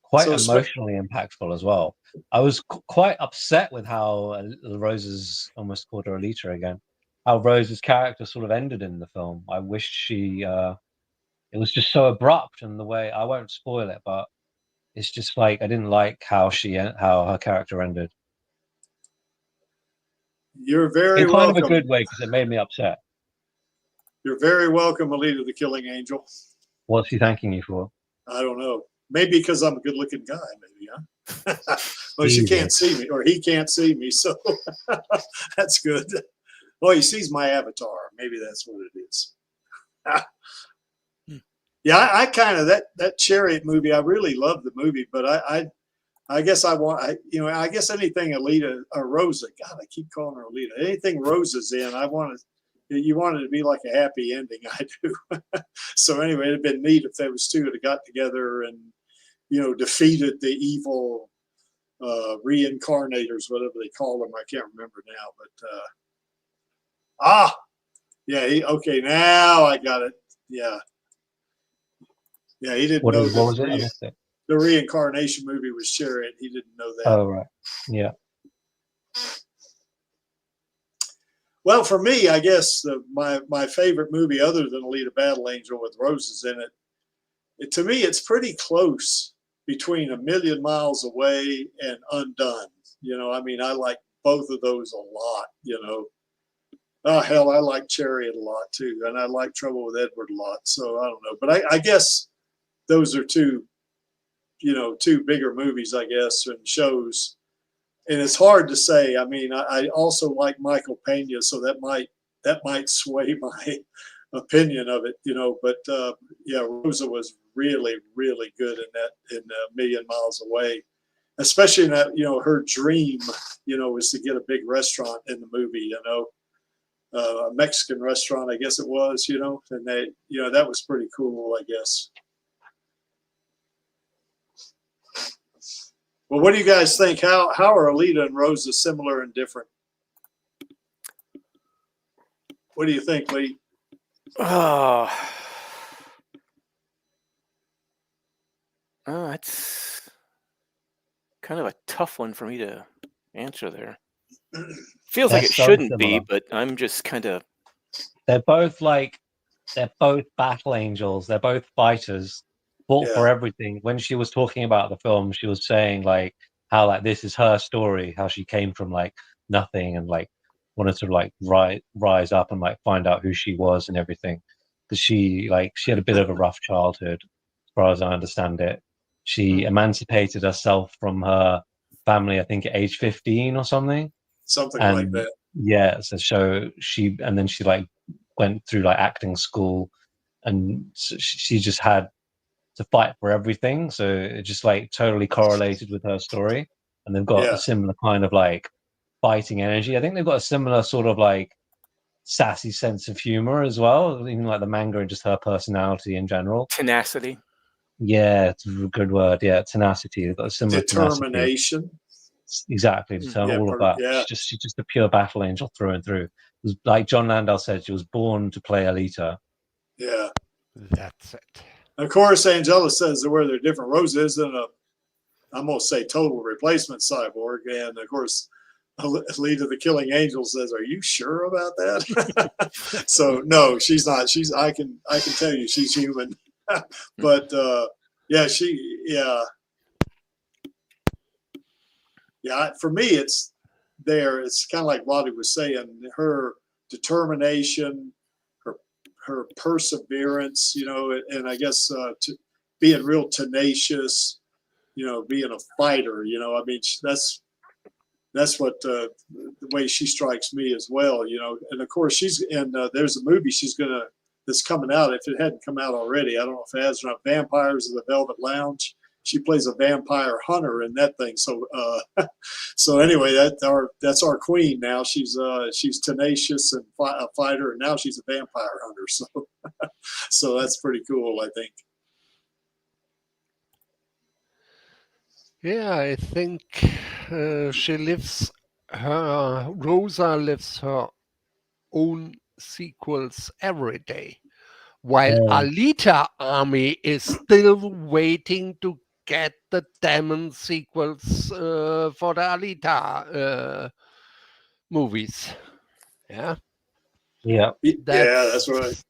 Quite emotionally impactful as well. I was quite upset with how Rose's, almost called her Alita again, how Rose's character sort of ended in the film. I wish she, it was just so abrupt, and the way, I won't spoil it, but it's just like, I didn't like how her character ended. You're very in welcome. Kind of a good way, because it made me upset. You're very welcome, Alita the Killing Angel. What's he thanking you for? I don't know. Maybe because I'm a good-looking guy, maybe, huh? Well, she can't see me, or he can't see me, so that's good. Well, he sees my avatar. Maybe that's what it is. Yeah, I kind of, that Chariot movie, I really love the movie, but I guess I guess anything Alita or Rosa, God, I keep calling her Alita. Anything Rosa's in, you want it to be like a happy ending. I do. So anyway, it'd have been neat if those two had got together and, defeated the evil reincarnators, whatever they call them. I can't remember now, but yeah. Okay, now I got it. Yeah. Yeah, he didn't know. What was it? the reincarnation movie was Chariot. He didn't know that. Oh, right. Yeah. Well, for me, I guess my favorite movie, other than Alita Battle Angel with roses in it, to me, it's pretty close between A Million Miles Away and Undone. You know, I mean, I like both of those a lot, you know. Oh, hell, I like Chariot a lot, too. And I like Trouble with Edward a lot. So I don't know. But I guess those are two bigger movies, I guess, and shows. And it's hard to say. I mean, I also like Michael Pena, so that might sway my opinion of it, you know. But yeah, Rosa was really, really good in A Million Miles Away, especially in that, you know, her dream, you know, was to get a big restaurant in the movie, you know, a Mexican restaurant, I guess it was, you know, and they, you know, that was pretty cool, I guess. Well, what do you guys think? How are Alita and Rosa similar and different? What do you think, Lee? It's kind of a tough one for me to answer there. Feels like it shouldn't be, but I'm just kind of... They're both battle angels. They're both fighters, fought for everything. When she was talking about the film, she was saying like how like this is her story, how she came from like nothing and like wanted to like rise up and like find out who she was and everything. Because she had a bit of a rough childhood, as far as I understand it. She emancipated herself from her family, I think, at age 15 or something. Something like that. Yeah, so she like went through like acting school, and she just had to fight for everything. So it just like totally correlated with her story, and they've got a similar kind of like fighting energy. I think they've got a similar sort of like sassy sense of humor as well, even like the manga and just her personality in general. Tenacity. Yeah, it's a good word. Yeah, tenacity. They've got a similar determination. Tenacity. Exactly, all of that. Yeah. She's just a pure battle angel through and through. It was, like John Landau said, she was born to play Alita. Yeah, that's it. Of course, Angela says that where they're different. Rosa isn't I'm gonna say total replacement cyborg, and of course, Alita the Killing Angel says, "Are you sure about that?" So no, she's not. I can tell you she's human, but yeah, yeah, for me, it's kind of like Lottie was saying, her determination, her perseverance, you know, and I guess being real tenacious, you know, being a fighter, you know, I mean, that's what the way she strikes me as well, you know. And of course, she's in, there's a movie that's coming out. If it hadn't come out already, I don't know if it has or not, Vampires of the Velvet Lounge. She plays a vampire hunter in that thing. So, so anyway, that's our queen now. She's tenacious and a fighter, and now she's a vampire hunter. So, so that's pretty cool, I think. Yeah, I think Rosa lives her own sequels every day, while Alita Army is still waiting to get the demon sequels for the Alita movies. Yeah. Yeah. That's right.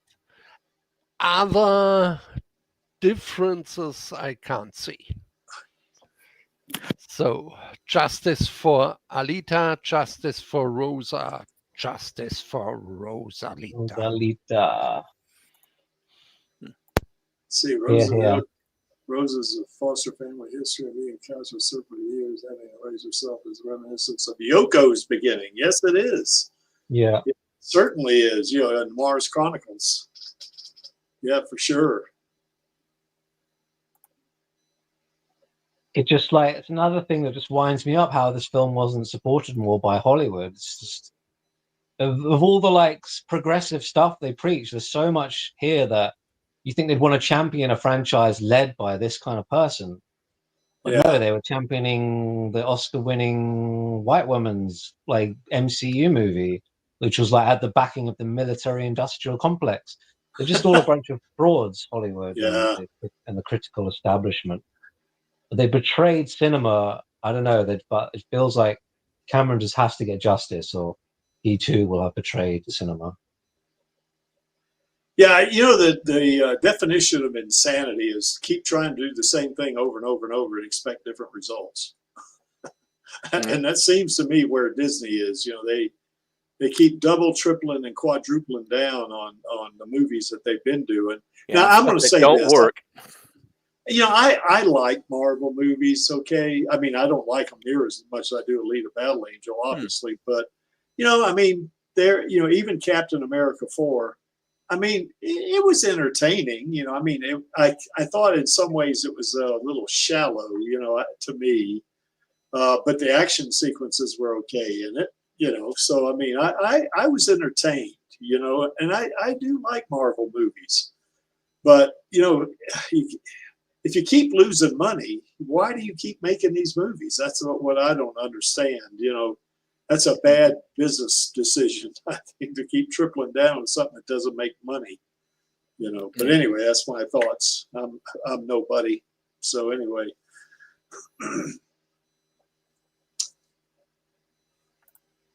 Other differences I can't see. So, justice for Alita, justice for Rosa, justice for Rosalita. Alita. See, Rosa's a foster family history of being cast for several years, having raised herself as reminiscence of Yoko's beginning. Yes, it is. Yeah. It certainly is, you know, in Mars Chronicles. Yeah, for sure. It just like, it's another thing that just winds me up how this film wasn't supported more by Hollywood. It's just, of all the like progressive stuff they preach, there's so much here that you think they'd want to champion a franchise led by this kind of person. But no, they were championing the Oscar-winning white woman's like MCU movie, which was like at the backing of the military-industrial complex. They're just all a bunch of frauds, Hollywood, and the critical establishment. they betrayed cinema. I don't know, but it feels like Cameron just has to get justice, or he too will have betrayed the cinema. Yeah, the definition of insanity is keep trying to do the same thing over and over and over and expect different results. And that seems to me where Disney is. They keep double, tripling, and quadrupling down on the movies that they've been doing. Yeah, now I'm going to say don't this. work. I like Marvel movies. Okay, I mean I don't like them near as much as I do Alita Battle Angel, obviously, but I mean they're even Captain America 4. I mean, it was entertaining, I mean, I thought in some ways it was a little shallow, to me, but the action sequences were okay in it, so I mean, I was entertained, and I do like Marvel movies, but if you keep losing money, why do you keep making these movies? That's what I don't understand, That's a bad business decision, I think, to keep tripling down on something that doesn't make money, But anyway, that's my thoughts. I'm nobody. So anyway.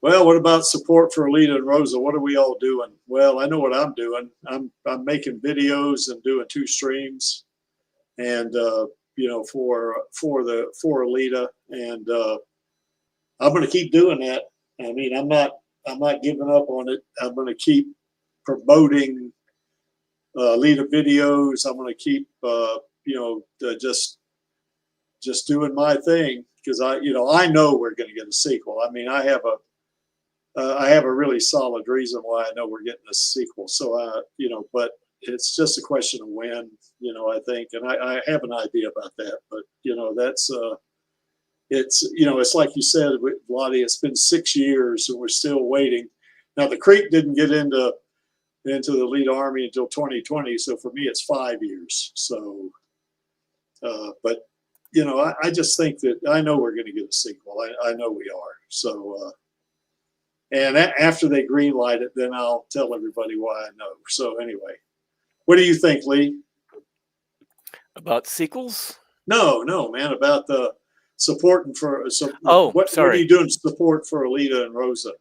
Well, what about support for Alita and Rosa? What are we all doing? Well, I know what I'm doing. I'm making videos and doing 2 streams, and for Alita, and I'm going to keep doing that. I mean, I'm not giving up on it. I'm going to keep promoting Alita videos. I'm going to keep, just doing my thing, because I know we're going to get a sequel. I mean, I have a really solid reason why I know we're getting a sequel. So, but it's just a question of when, I think, and I have an idea about that, but that's, it's like you said, Lottie, it's been 6 years and we're still waiting. Now the Creek didn't get into the lead army until 2020. So for me, it's 5 years. So, but I just think that I know we're going to get a sequel. I know we are. So, and after they greenlight it, then I'll tell everybody why I know. So anyway, what do you think, Lee? About sequels? No, man, about the supporting for what are you doing to support for Alita and Rosa?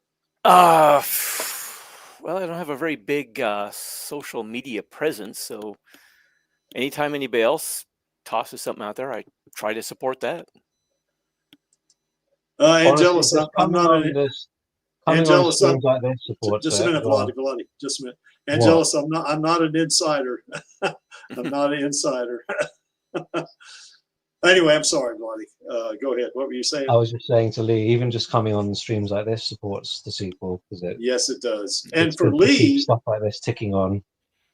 Well, I don't have a very big social media presence, so anytime anybody else tosses something out there, I try to support that. Angelus, I'm not Angelus, like this support just a minute, Vladi, just a minute. Angelus, I'm not an insider. I'm not an insider. Anyway, I'm sorry, Vladi. Go ahead. What were you saying? I was just saying to Lee, even just coming on streams like this supports the sequel, because yes, it does. And for Lee, stuff like this ticking on.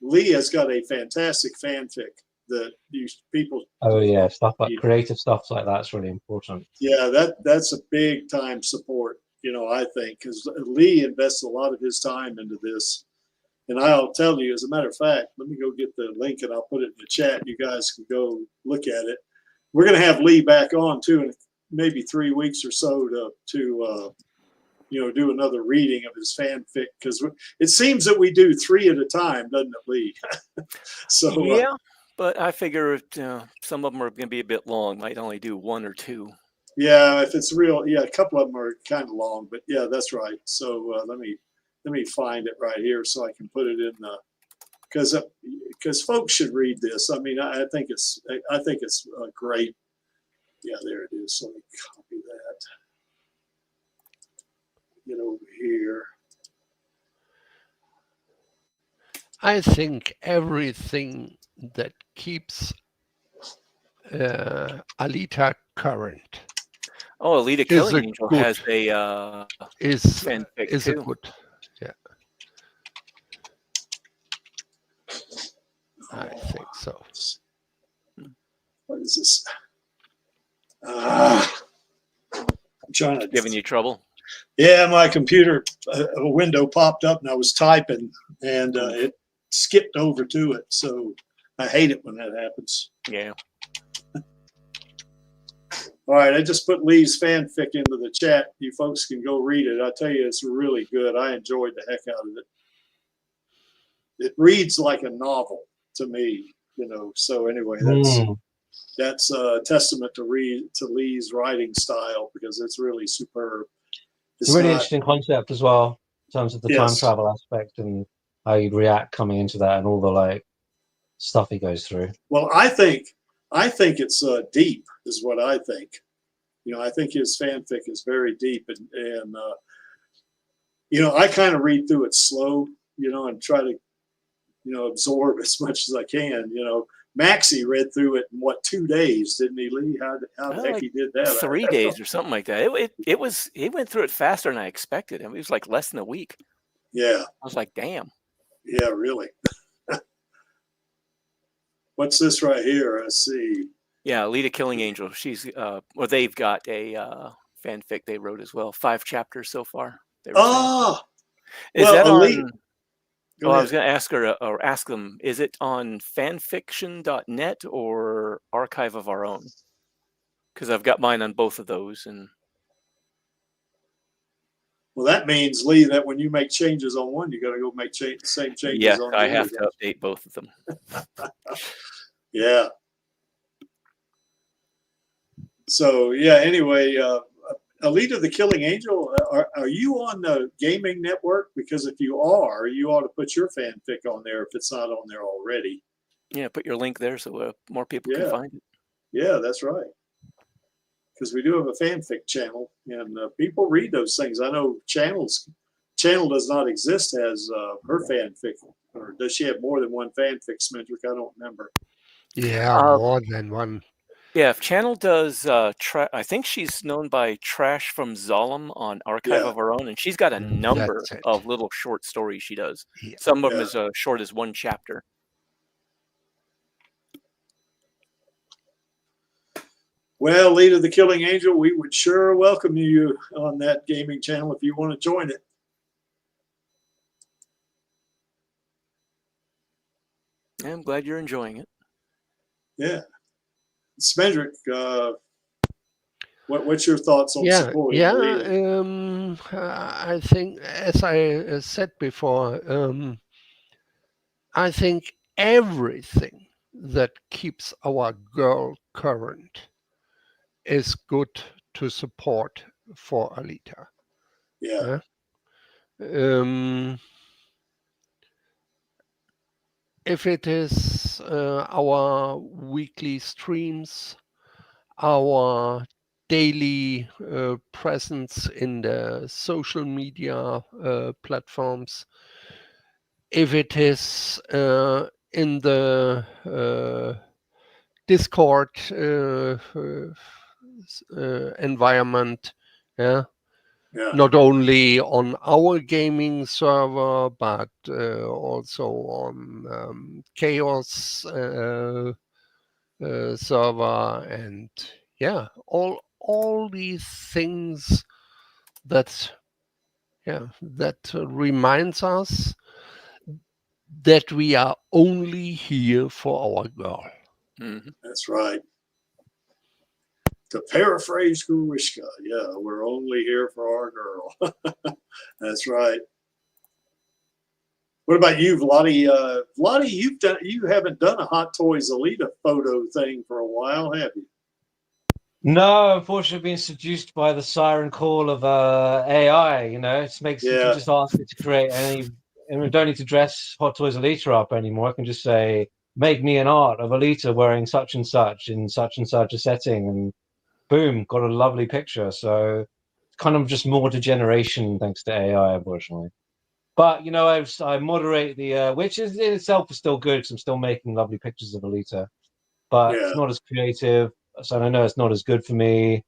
Lee has got a fantastic fanfic that these people. Oh yeah, stuff like creative stuff like that's really important. Yeah, that's a big time support. I think, because Lee invests a lot of his time into this. And I'll tell you, as a matter of fact, let me go get the link and I'll put it in the chat. You guys can go look at it. We're going to have Lee back on too in maybe 3 weeks or so to do another reading of his fanfic, because it seems that we do 3 at a time, doesn't it, Lee? So yeah, but I figure some of them are going to be a bit long. Might only do 1 or 2. Yeah, if it's real, yeah, a couple of them are kind of long, but yeah, that's right. So let me find it right here so I can put it in the, because folks should read this. I mean, I think it's great. Yeah, there it is. So let me copy that. Get over here. I think everything that keeps Alita current. Oh, Alita Killing Angel has a fanfic is too. a good, yeah. I think so. What is this? I'm trying to. Giving you trouble? Yeah, my computer, a window popped up and I was typing and it skipped over to it. So I hate it when that happens. Yeah. All right, I just put Lee's fanfic into the chat. You folks can go read it. I tell you, it's really good. I enjoyed the heck out of it. It reads like a novel to me, So anyway, that's a testament to Lee's writing style, because it's really superb. It's a really interesting concept as well, in terms of the time Yes. travel aspect and how you'd react coming into that and all the like stuff he goes through. Well, I think it's deep, is what I think. You know, I think his fanfic is very deep, and you know, I kind of read through it slow, you know, and try to, you know, absorb as much as I can. You know, Maxie read through it in what, 2 days, didn't he, Lee? How the heck he did that? 3 days or something like that. It was, he went through it faster than I expected. I mean, it was like less than a week. Yeah. I was like, damn. Yeah, really. What's this right here? Let's see. Yeah, Alita Killing Angel. She's well, they've got a fanfic they wrote as well. 5 chapters so far. Oh, is well, that Alita, on? Oh, I was going to ask her or ask them. Is it on fanfiction.net or Archive of Our Own? Because I've got mine on both of those. And well, that means, Lee, that when you make changes on one, you got to go make the same changes on the other. I have to update both of them. Yeah. So yeah. Anyway, Alita the Killing Angel, are you on the gaming network? Because if you are, you ought to put your fanfic on there if it's not on there already. Yeah, put your link there so more people can find it. Yeah, that's right. Because we do have a fanfic channel, and people read those things. I know channel does not exist as her fanfic, or does she have more than one fanfic, Smendrick? I don't remember. Yeah, more than one. Yeah, if Channel does, I think she's known by Trash from Zolom on Archive of Our Own, and she's got a number of little short stories she does. Yeah. Some of them as short as 1 chapter. Well, Alita the Killing Angel, we would sure welcome you on that gaming channel if you want to join it. I'm glad you're enjoying it. Yeah. Smendrick, what's your thoughts on supporting Alita? I think, as I said before, I think everything that keeps our girl current is good to support for Alita. Yeah. If it is our weekly streams, our daily presence in the social media platforms, if it is in the Discord environment, not only on our gaming server, but also on Chaos server, and all these things that reminds us that we are only here for our girl. Mm-hmm. That's right. To paraphrase Gruishka, we're only here for our girl. That's right. What about you, Vladi? Vladi, you haven't done a Hot Toys Alita photo thing for a while, have you? No, unfortunately, being seduced by the siren call of AI. You know, it makes you can just ask it to create any, and we don't need to dress Hot Toys Alita up anymore. I can just say, make me an art of Alita wearing such and such in such and such a setting, and boom, got a lovely picture. So it's kind of just more degeneration thanks to AI, unfortunately. But you know, I moderate the which is in itself is still good because I'm still making lovely pictures of Alita, but it's not as creative. So I know it's not as good for me.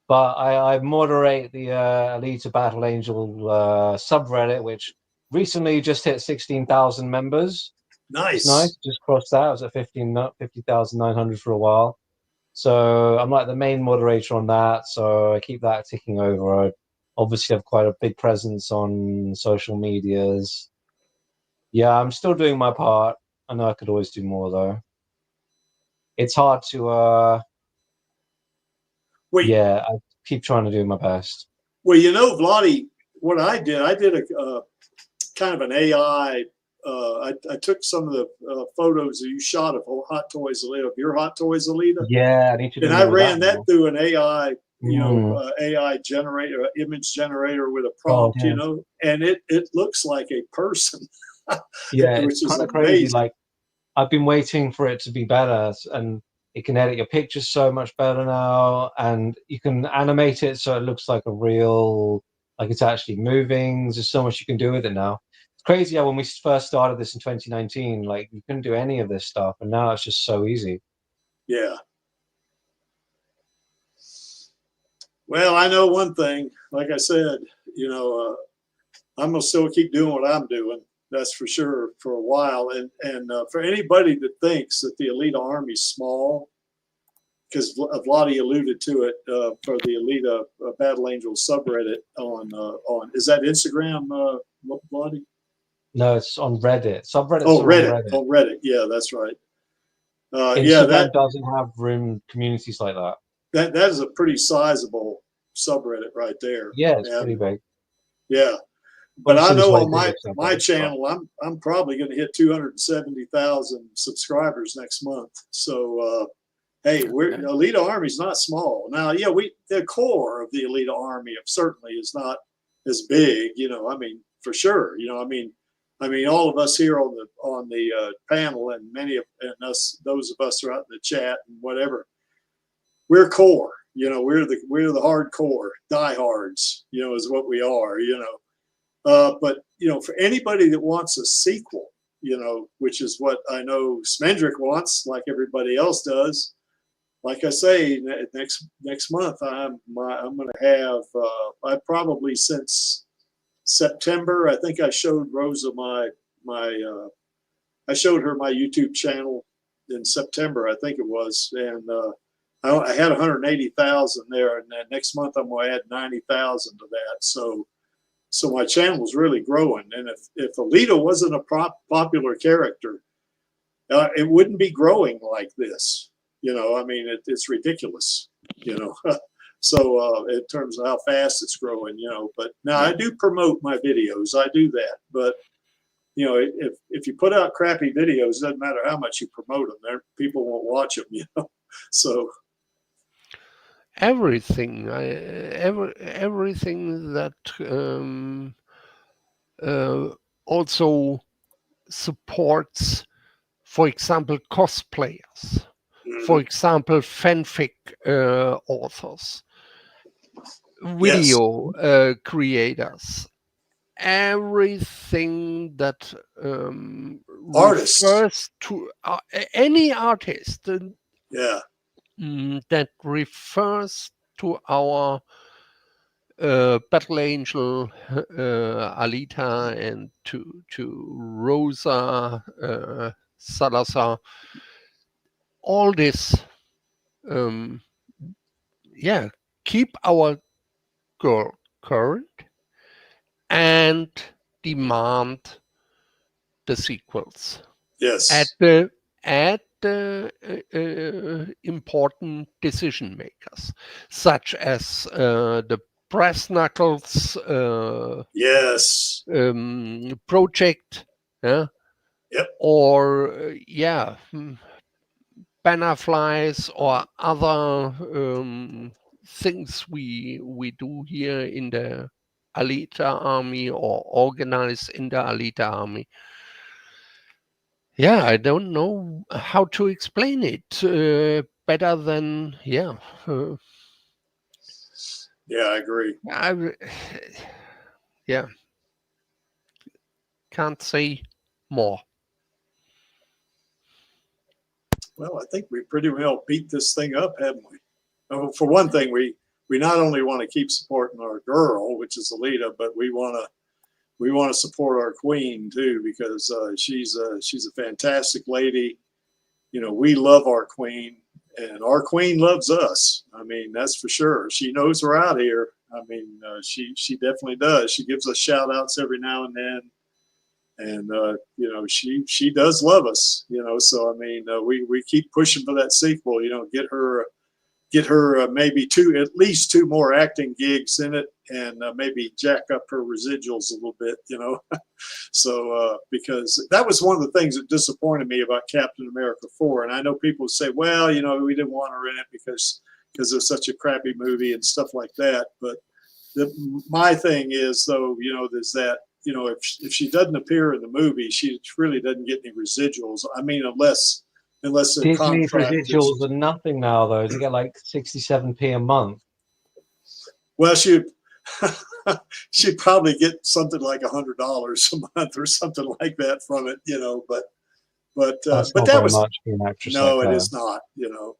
But I moderate the Alita Battle Angel subreddit, which recently just hit 16,000 members. Nice. It's nice. Just crossed that. I was at 50,900 for a while. So I'm like the main moderator on that. So I keep that ticking over. I obviously have quite a big presence on social medias. Yeah, I'm still doing my part. I know I could always do more though. It's hard to I keep trying to do my best. Well, you know, Vladi, what I did a kind of an AI I took some of the photos that you shot of Hot Toys Alita, of your Hot Toys Alita. Yeah, I need to do and I more with ran that now. through an AI, AI generator, image generator with a prompt, yeah. and it looks like a person. Yeah, which it's is kind of crazy. amazing. Like, I've been waiting for it to be better, and it can edit your pictures so much better now, and you can animate it so it looks like a real, like it's actually moving. There's so much you can do with it now. It's crazy how when we first started this in 2019, like you couldn't do any of this stuff, and now it's just so easy. Yeah. Well, I know one thing. Like I said, I'm gonna still keep doing what I'm doing. That's for sure for a while. And for anybody that thinks that the Alita Army's small, because Vladi alluded to it for the Alita Battle Angel subreddit on is that Instagram, Vladi? No, it's on Reddit. Subreddits Oh, are on Reddit. Reddit. On Reddit. Yeah, that's right. Instagram doesn't have room communities like that. That is a pretty sizable subreddit right there. Yeah, it's pretty big. Yeah. But I know on my subreddits, channel, I'm probably going to hit 270,000 subscribers next month. So, hey, Alita Army's not small. Now, yeah, the core of the Alita Army certainly is not as big, I mean, for sure, I mean, all of us here on the panel, and many of those of us who are out in the chat and whatever, we're core, we're the hardcore diehards, is what we are, but for anybody that wants a sequel, which is what I know Smendrick wants, like everybody else does. Like I say, next month I'm going to have. I probably since September. I think I showed Rosa I showed her my YouTube channel in September. I think it was, and I had 180,000 there, and then next month I'm going to add 90,000 to that. So my channel is really growing. And if Alita wasn't a popular character, it wouldn't be growing like this. I mean, it's ridiculous, So in terms of how fast it's growing, but now I do promote my videos. I do that. But, if you put out crappy videos, it doesn't matter how much you promote them. People won't watch them, So. Everything, everything that also supports, for example, cosplayers, for example, fanfic authors, video creators, everything that refers to any artist. That refers to our Battle Angel, Alita, and to Rosa, Salazar. All this, keep our girl current and demand the sequels. Yes. At the important decision makers, such as the Brass Knuckles yes project, or Bannerflies, or other things we do here in the Alita Army, or organize in the Alita Army. Yeah, I don't know how to explain it better than yeah, I agree. Can't say more. Well, I think we pretty well beat this thing up, haven't we? For one thing, we not only want to keep supporting our girl, which is Alita, but we want to support our queen too, because she's a fantastic lady. We love our queen, and our queen loves us. I mean, that's for sure. She knows we're out here. I mean, she definitely does. She gives us shout outs every now and then. And, she does love us, so, I mean, we keep pushing for that sequel, get her maybe at least two more acting gigs in it, and maybe jack up her residuals a little bit, So because that was one of the things that disappointed me about Captain America 4. And I know people say, well, you know, we didn't want her in it because it's such a crappy movie and stuff like that. But my thing is, though, you know, there's that, you know, if she doesn't appear in the movie, she really doesn't get any residuals. I mean, unless the Disney's contract residuals are nothing now, though. They get like 67p a month. Well, she'd probably get something like $100 a month or something like that from it, you know. But That's but not that very was much for an actress. no, like it that. is not, you know.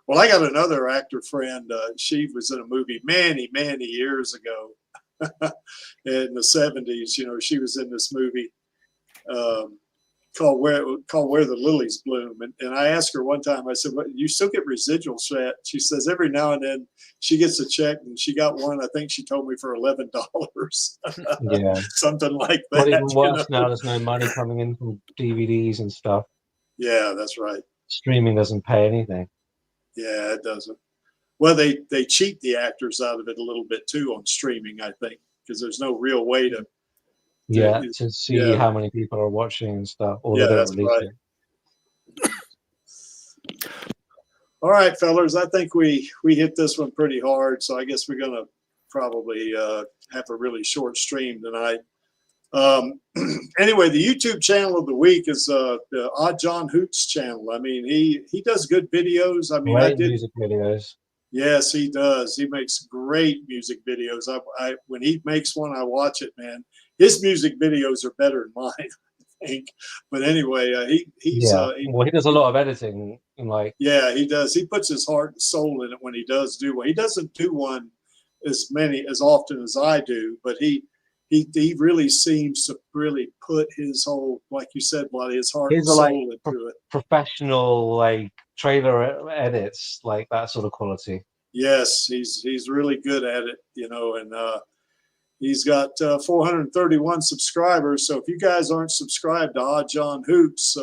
Well, I got another actor friend. She was in a movie many years ago in the 70s. You know, she was in this movie called Where the Lilies Bloom. And I asked her one time, I said, "What, you still get residuals for that?" She says every now and then she gets a check, and she got one, I think she told me, for $11. Yeah. Something like that. But even worse you know? now, there's no money coming in from DVDs and stuff. Yeah, that's right. Streaming doesn't pay anything. Yeah, it doesn't. Well, they cheat the actors out of it a little bit too on streaming, I think, because there's no real way to see how many people are watching and stuff, or yeah, they don't that's release right. it. All right, fellas, I think we hit this one pretty hard, so I guess we're gonna probably have a really short stream tonight. Anyway, the YouTube channel of the week is the Odd John Hoots channel. I mean, he does good videos. I mean, Great music videos. Yes, he does. He makes great music videos. I when he makes one, I watch it, man. His music videos are better than mine, I think. But anyway, he does a lot of editing. And yeah, he does. He puts his heart and soul in it when he does do one. He doesn't do one as often as I do, but he really seems to really put his whole, like you said, Bloody, his heart and soul into it. Professional trailer edits, like that sort of quality. Yes, he's really good at it, you know, and he's got 431 subscribers. So if you guys aren't subscribed to Odd John Hoots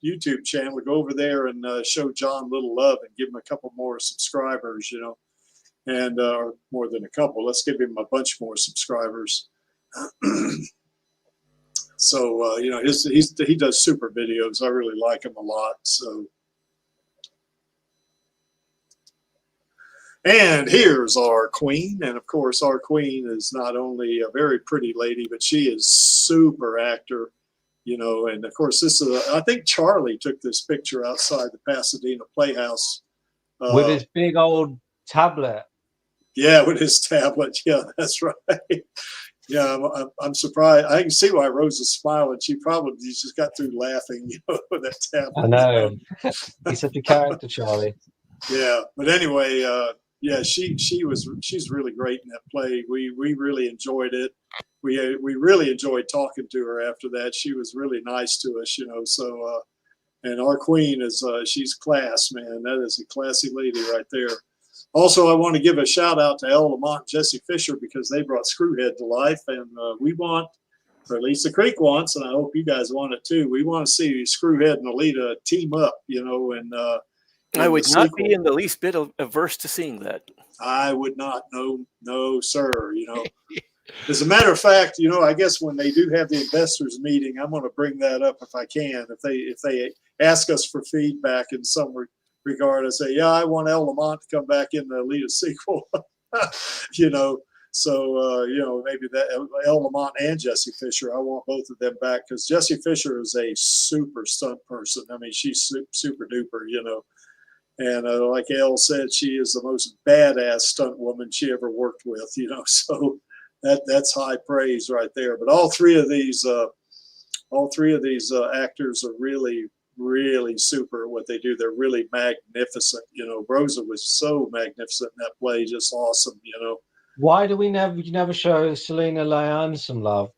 YouTube channel, go over there and show John a little love and give him a couple more subscribers, you know, and or more than a couple. Let's give him a bunch more subscribers. So you know, he does super videos. I really like him a lot. So, and here's our queen, and of course, our queen is not only a very pretty lady, but she is super actor. You know, and of course, this is I think Charlie took this picture outside the Pasadena Playhouse with his big old tablet. Yeah, with his tablet. Yeah, that's right. Yeah, I'm surprised. I can see why Rose is smiling. She probably just got through laughing, you know, with that tablet. I know. He's such a character, Charlie. Yeah, but anyway, yeah, she's really great in that play. We really enjoyed it. We really enjoyed talking to her after that. She was really nice to us, you know. So, and our queen is she's class, man. That is a classy lady right there. Also, I want to give a shout out to El Lamont and Jesse Fisher because they brought Screwhead to life, and we want, or at least the Creek wants, and I hope you guys want it too. We want to see Screwhead and Alita team up, you know, and I would not be in the least bit averse to seeing that. I would not. No, sir. You know, as a matter of fact, you know, I guess when they do have the investors meeting, I'm going to bring that up if I can. If they ask us for feedback in some regard, I say, yeah, I want El Lamont to come back in the Alita sequel. You know, so you know, maybe that El Lamont and Jesse Fisher. I want both of them back because Jesse Fisher is a super stunt person. I mean, she's super duper. You know. And like Elle said, she is the most badass stunt woman she ever worked with, you know, so that's high praise right there. But all three of these actors are really, really super at what they do. They're really magnificent. You know, Rosa was so magnificent in that play, just awesome, you know. Why do you never show Selena Lyon some love?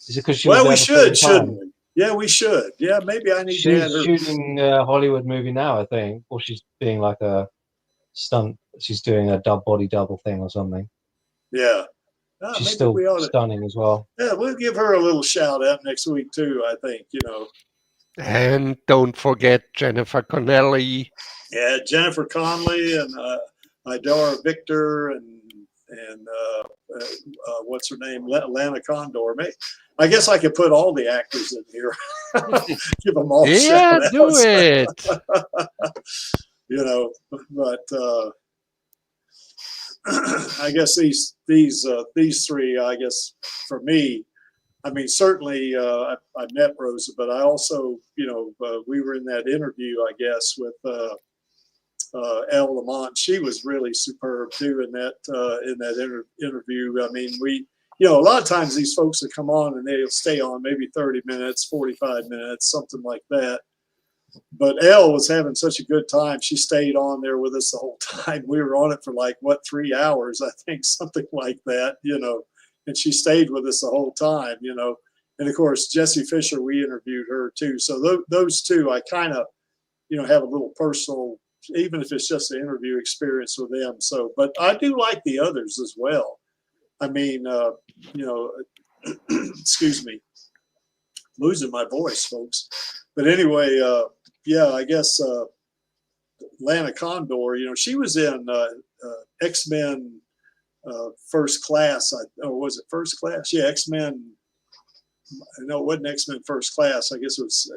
Is it because she well, was there we should, shouldn't we? Yeah, we should. Yeah, maybe I need to add her. She's shooting a Hollywood movie now, I think, or she's being like a stunt. She's doing a body double thing or something. Yeah, she's still stunning as well. Yeah, we'll give her a little shout out next week too. I think, you know. And don't forget Jennifer Connelly. Yeah, Jennifer Connelly and Idara Victor and what's her name, Lana Condor. I guess I could put all the actors in here. Give them all Yeah, shout do outs. it. You know, but I guess these three, I guess for me, I mean, certainly I met Rosa, but I also, you know, we were in that interview, I guess, with Elle Lamont. She was really superb too in that interview. I mean, you know, a lot of times these folks will come on and they'll stay on maybe 30 minutes, 45 minutes, something like that. But Elle was having such a good time. She stayed on there with us the whole time. We were on it for like, what, 3 hours, I think, something like that, you know. And she stayed with us the whole time, you know. And of course, Jessie Fisher, we interviewed her too. So those two, I kind of, you know, have a little personal, even if it's just an interview experience with them. So, but I do like the others as well. I mean, you know, excuse me, losing my voice, folks. But anyway, yeah, I guess Lana Condor, you know, she was in X-Men First Class. Or was it First Class? Yeah, X-Men. No, it wasn't X-Men First Class. I guess it was,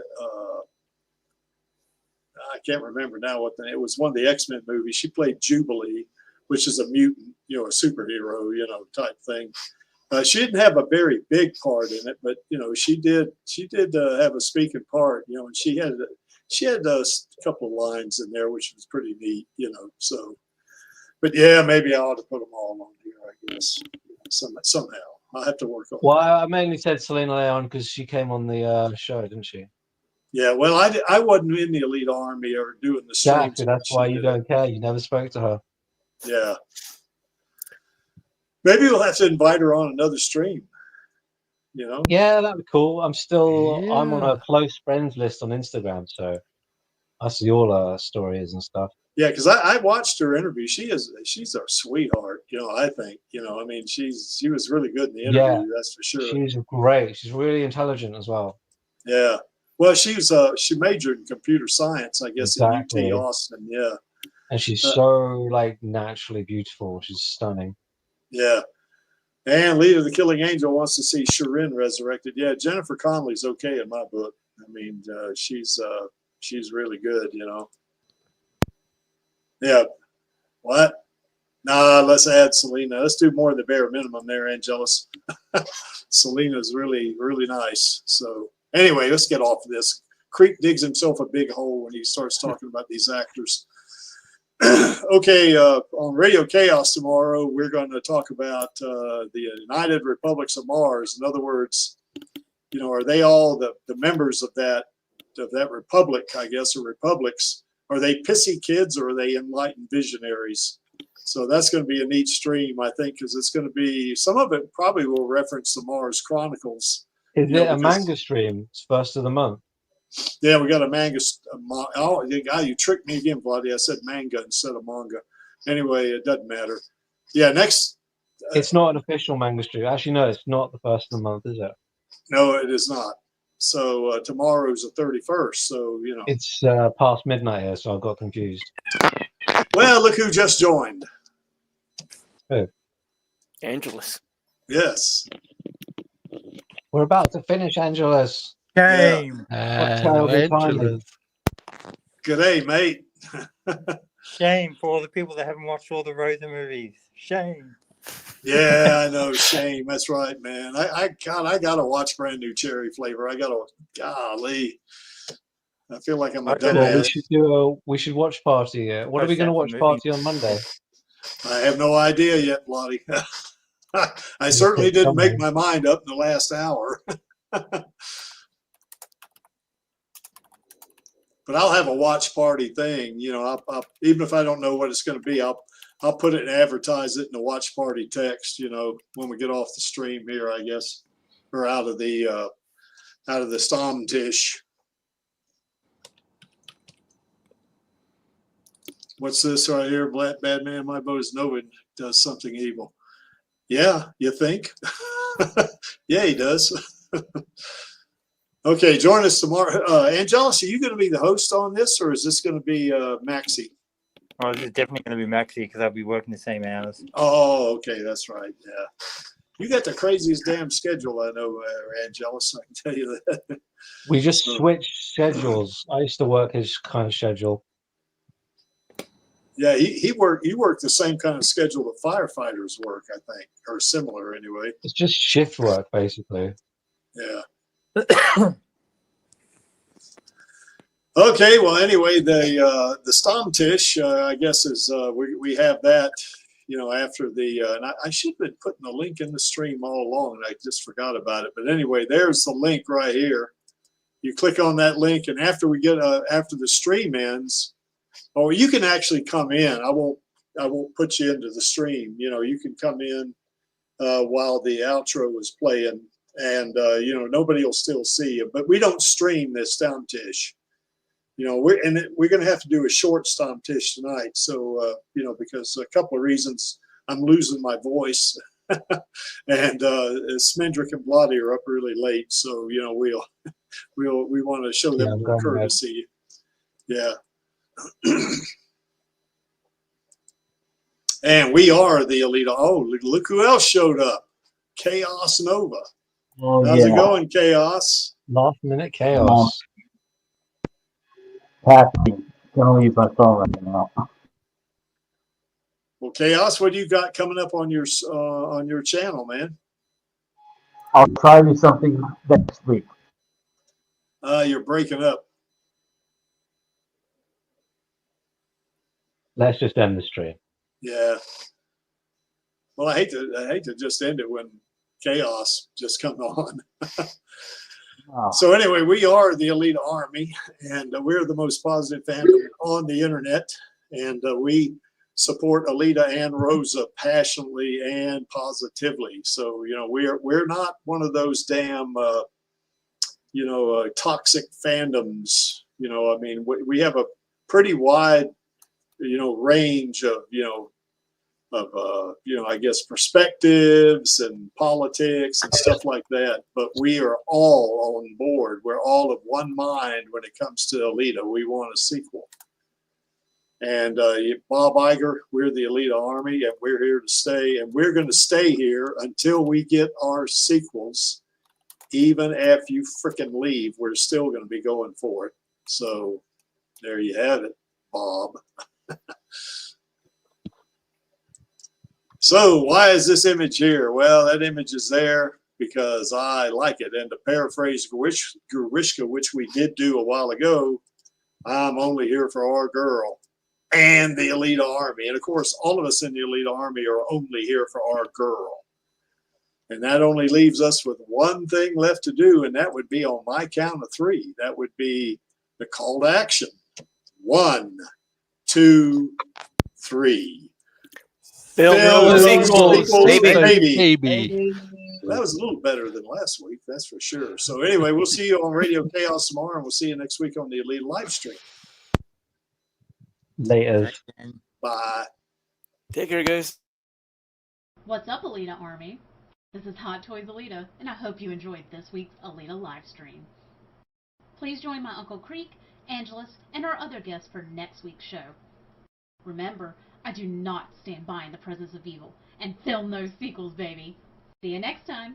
I can't remember now it was one of the X-Men movies. She played Jubilee, which is a mutant, you know, a superhero, you know, type thing. She didn't have a very big part in it, but you know, she did have a speaking part, you know, and she had a couple of lines in there, which was pretty neat, you know. So, but yeah, maybe I ought to put them all on here, I guess, somehow. I'll have to work on. Well, I mainly said Selena Leon because she came on the show, didn't she? Yeah, well, I wasn't in the Elite Army or doing the streams. Exactly, that's why you don't care. You never spoke to her. Yeah. Maybe we'll have to invite her on another stream, you know? Yeah, that'd be cool. I'm on Yeah. a close friends list on Instagram, so I see all her stories and stuff. Yeah, because I watched her interview. She's a sweetheart, you know, I think. You know, I mean, she was really good in the interview, Yeah, that's for sure. She's great. She's really intelligent as well. Yeah. Well, she majored in computer science, I guess, Exactly. at UT Austin, yeah. And she's so like naturally beautiful. She's stunning. Yeah. And Alita the Killing Angel wants to see Shirin resurrected. Yeah, Jennifer Connelly's okay in my book. I mean, she's really good, you know. Yeah. What? Nah, let's add Selena. Let's do more than the bare minimum there, Angelus. Selena's really, really nice. So anyway, let's get off of this. Creep digs himself a big hole when he starts talking about these actors. Okay, on Radio Chaos tomorrow, we're going to talk about the United Republics of Mars. In other words, you know, are they all the members of that republic, I guess, or republics? Are they pissy kids or are they enlightened visionaries? So that's going to be a neat stream, I think, because it's going to be, some of it probably will reference the Mars Chronicles. Is it a manga stream? It's first of the month. Yeah, we got a manga. Oh, you tricked me again, Vladdy. I said manga instead of manga. Anyway, it doesn't matter. Yeah, next. It's not an official manga stream. Actually, no, it's not the first of the month, is it? No, it is not. So tomorrow's the 31st. So, you know. It's past midnight here, so I got confused. Well, look who just joined. Who? Angelus. Yes. We're about to finish, Angelus. Shame. Angelus. G'day, mate. Shame for all the people that haven't watched all the Rosa movies. Shame. Yeah, I know. Shame. That's right, man. I gotta watch Brand New Cherry Flavor. Golly. I feel like I'm a dumbass. We should watch party. What are we going to watch party on Monday? I have no idea yet, Lottie. I certainly didn't make my mind up in the last hour. But I'll have a watch party thing. You know, I'll, even if I don't know what it's going to be, I'll put it and advertise it in the watch party text. You know, when we get off the stream here, I guess, or out of the Stammtisch. What's this right here? Bad man, my boat is Nova does something evil. Yeah, you think? Yeah, he does. Okay, join us tomorrow. Angelus, are you going to be the host on this, or is this going to be Maxie? Oh, this is definitely going to be Maxie because I'll be working the same hours. Oh, okay, that's right. Yeah, You got the craziest damn schedule I know, Angelus. I can tell you that. We just So, switched schedules. I used to work his kind of schedule. yeah, he worked. You work the same kind of schedule that firefighters work, I think, or similar anyway. It's just shift work, basically. Yeah. Okay. Well, anyway, the Stammtisch, I guess, is we have that. You know, after the and I should have been putting the link in the stream all along, and I just forgot about it. But anyway, there's the link right here. You click on that link, and after we get after the stream ends, or you can actually come in. I won't put you into the stream. You know, you can come in while the outro is playing, and you know, nobody will still see you. But we don't stream this Stammtisch. You know, we're going to have to do a short Stammtisch tonight. So you know, because a couple of reasons, I'm losing my voice, and Smendrick and Bloody are up really late. So you know, we want to show them a little courtesy. Yeah. And we are the Alita. Oh, look who else showed up. Chaos Nova. Oh, How's it going, Chaos? Last minute chaos. Packing. Can't leave my phone right now. Well, Chaos, what do you got coming up on your channel, man? I'll try to do something next week. You're breaking up. Let's just end the stream. Yeah. Well, I hate to just end it when Chaos just comes on. Oh. So anyway, we are the Alita Army, and we're the most positive fandom on the internet, and we support Alita and Rosa passionately and positively. So you know, we're not one of those damn you know, toxic fandoms. You know, I mean, we have a pretty wide, you know, range of I guess perspectives and politics and stuff like that. But we are all on board. We're all of one mind when it comes to Alita. We want a sequel. And Bob Iger, we're the Alita Army, and we're here to stay. And we're going to stay here until we get our sequels. Even if you frickin' leave, we're still going to be going for it. So there you have it, Bob. So why is this image here? Well, that image is there because I like it. And to paraphrase Grishka, which we did do a while ago, I'm only here for our girl and the Alita Army. And of course, all of us in the Alita Army are only here for our girl. And that only leaves us with one thing left to do, and that would be on my count of three. That would be the call to action. 1, 2, 3. Film those sequels, Baby. That was a little better than last week, that's for sure. So anyway, we'll see you on Radio Chaos tomorrow, and we'll see you next week on the Alita Livestream. Later. Bye. Take care, guys. What's up, Alita Army? This is Hot Toys Alita, and I hope you enjoyed this week's Alita Livestream. Please join my Uncle Creek, Angelus, and our other guests for next week's show. Remember, I do not stand by in the presence of evil, and film those sequels, baby. See you next time.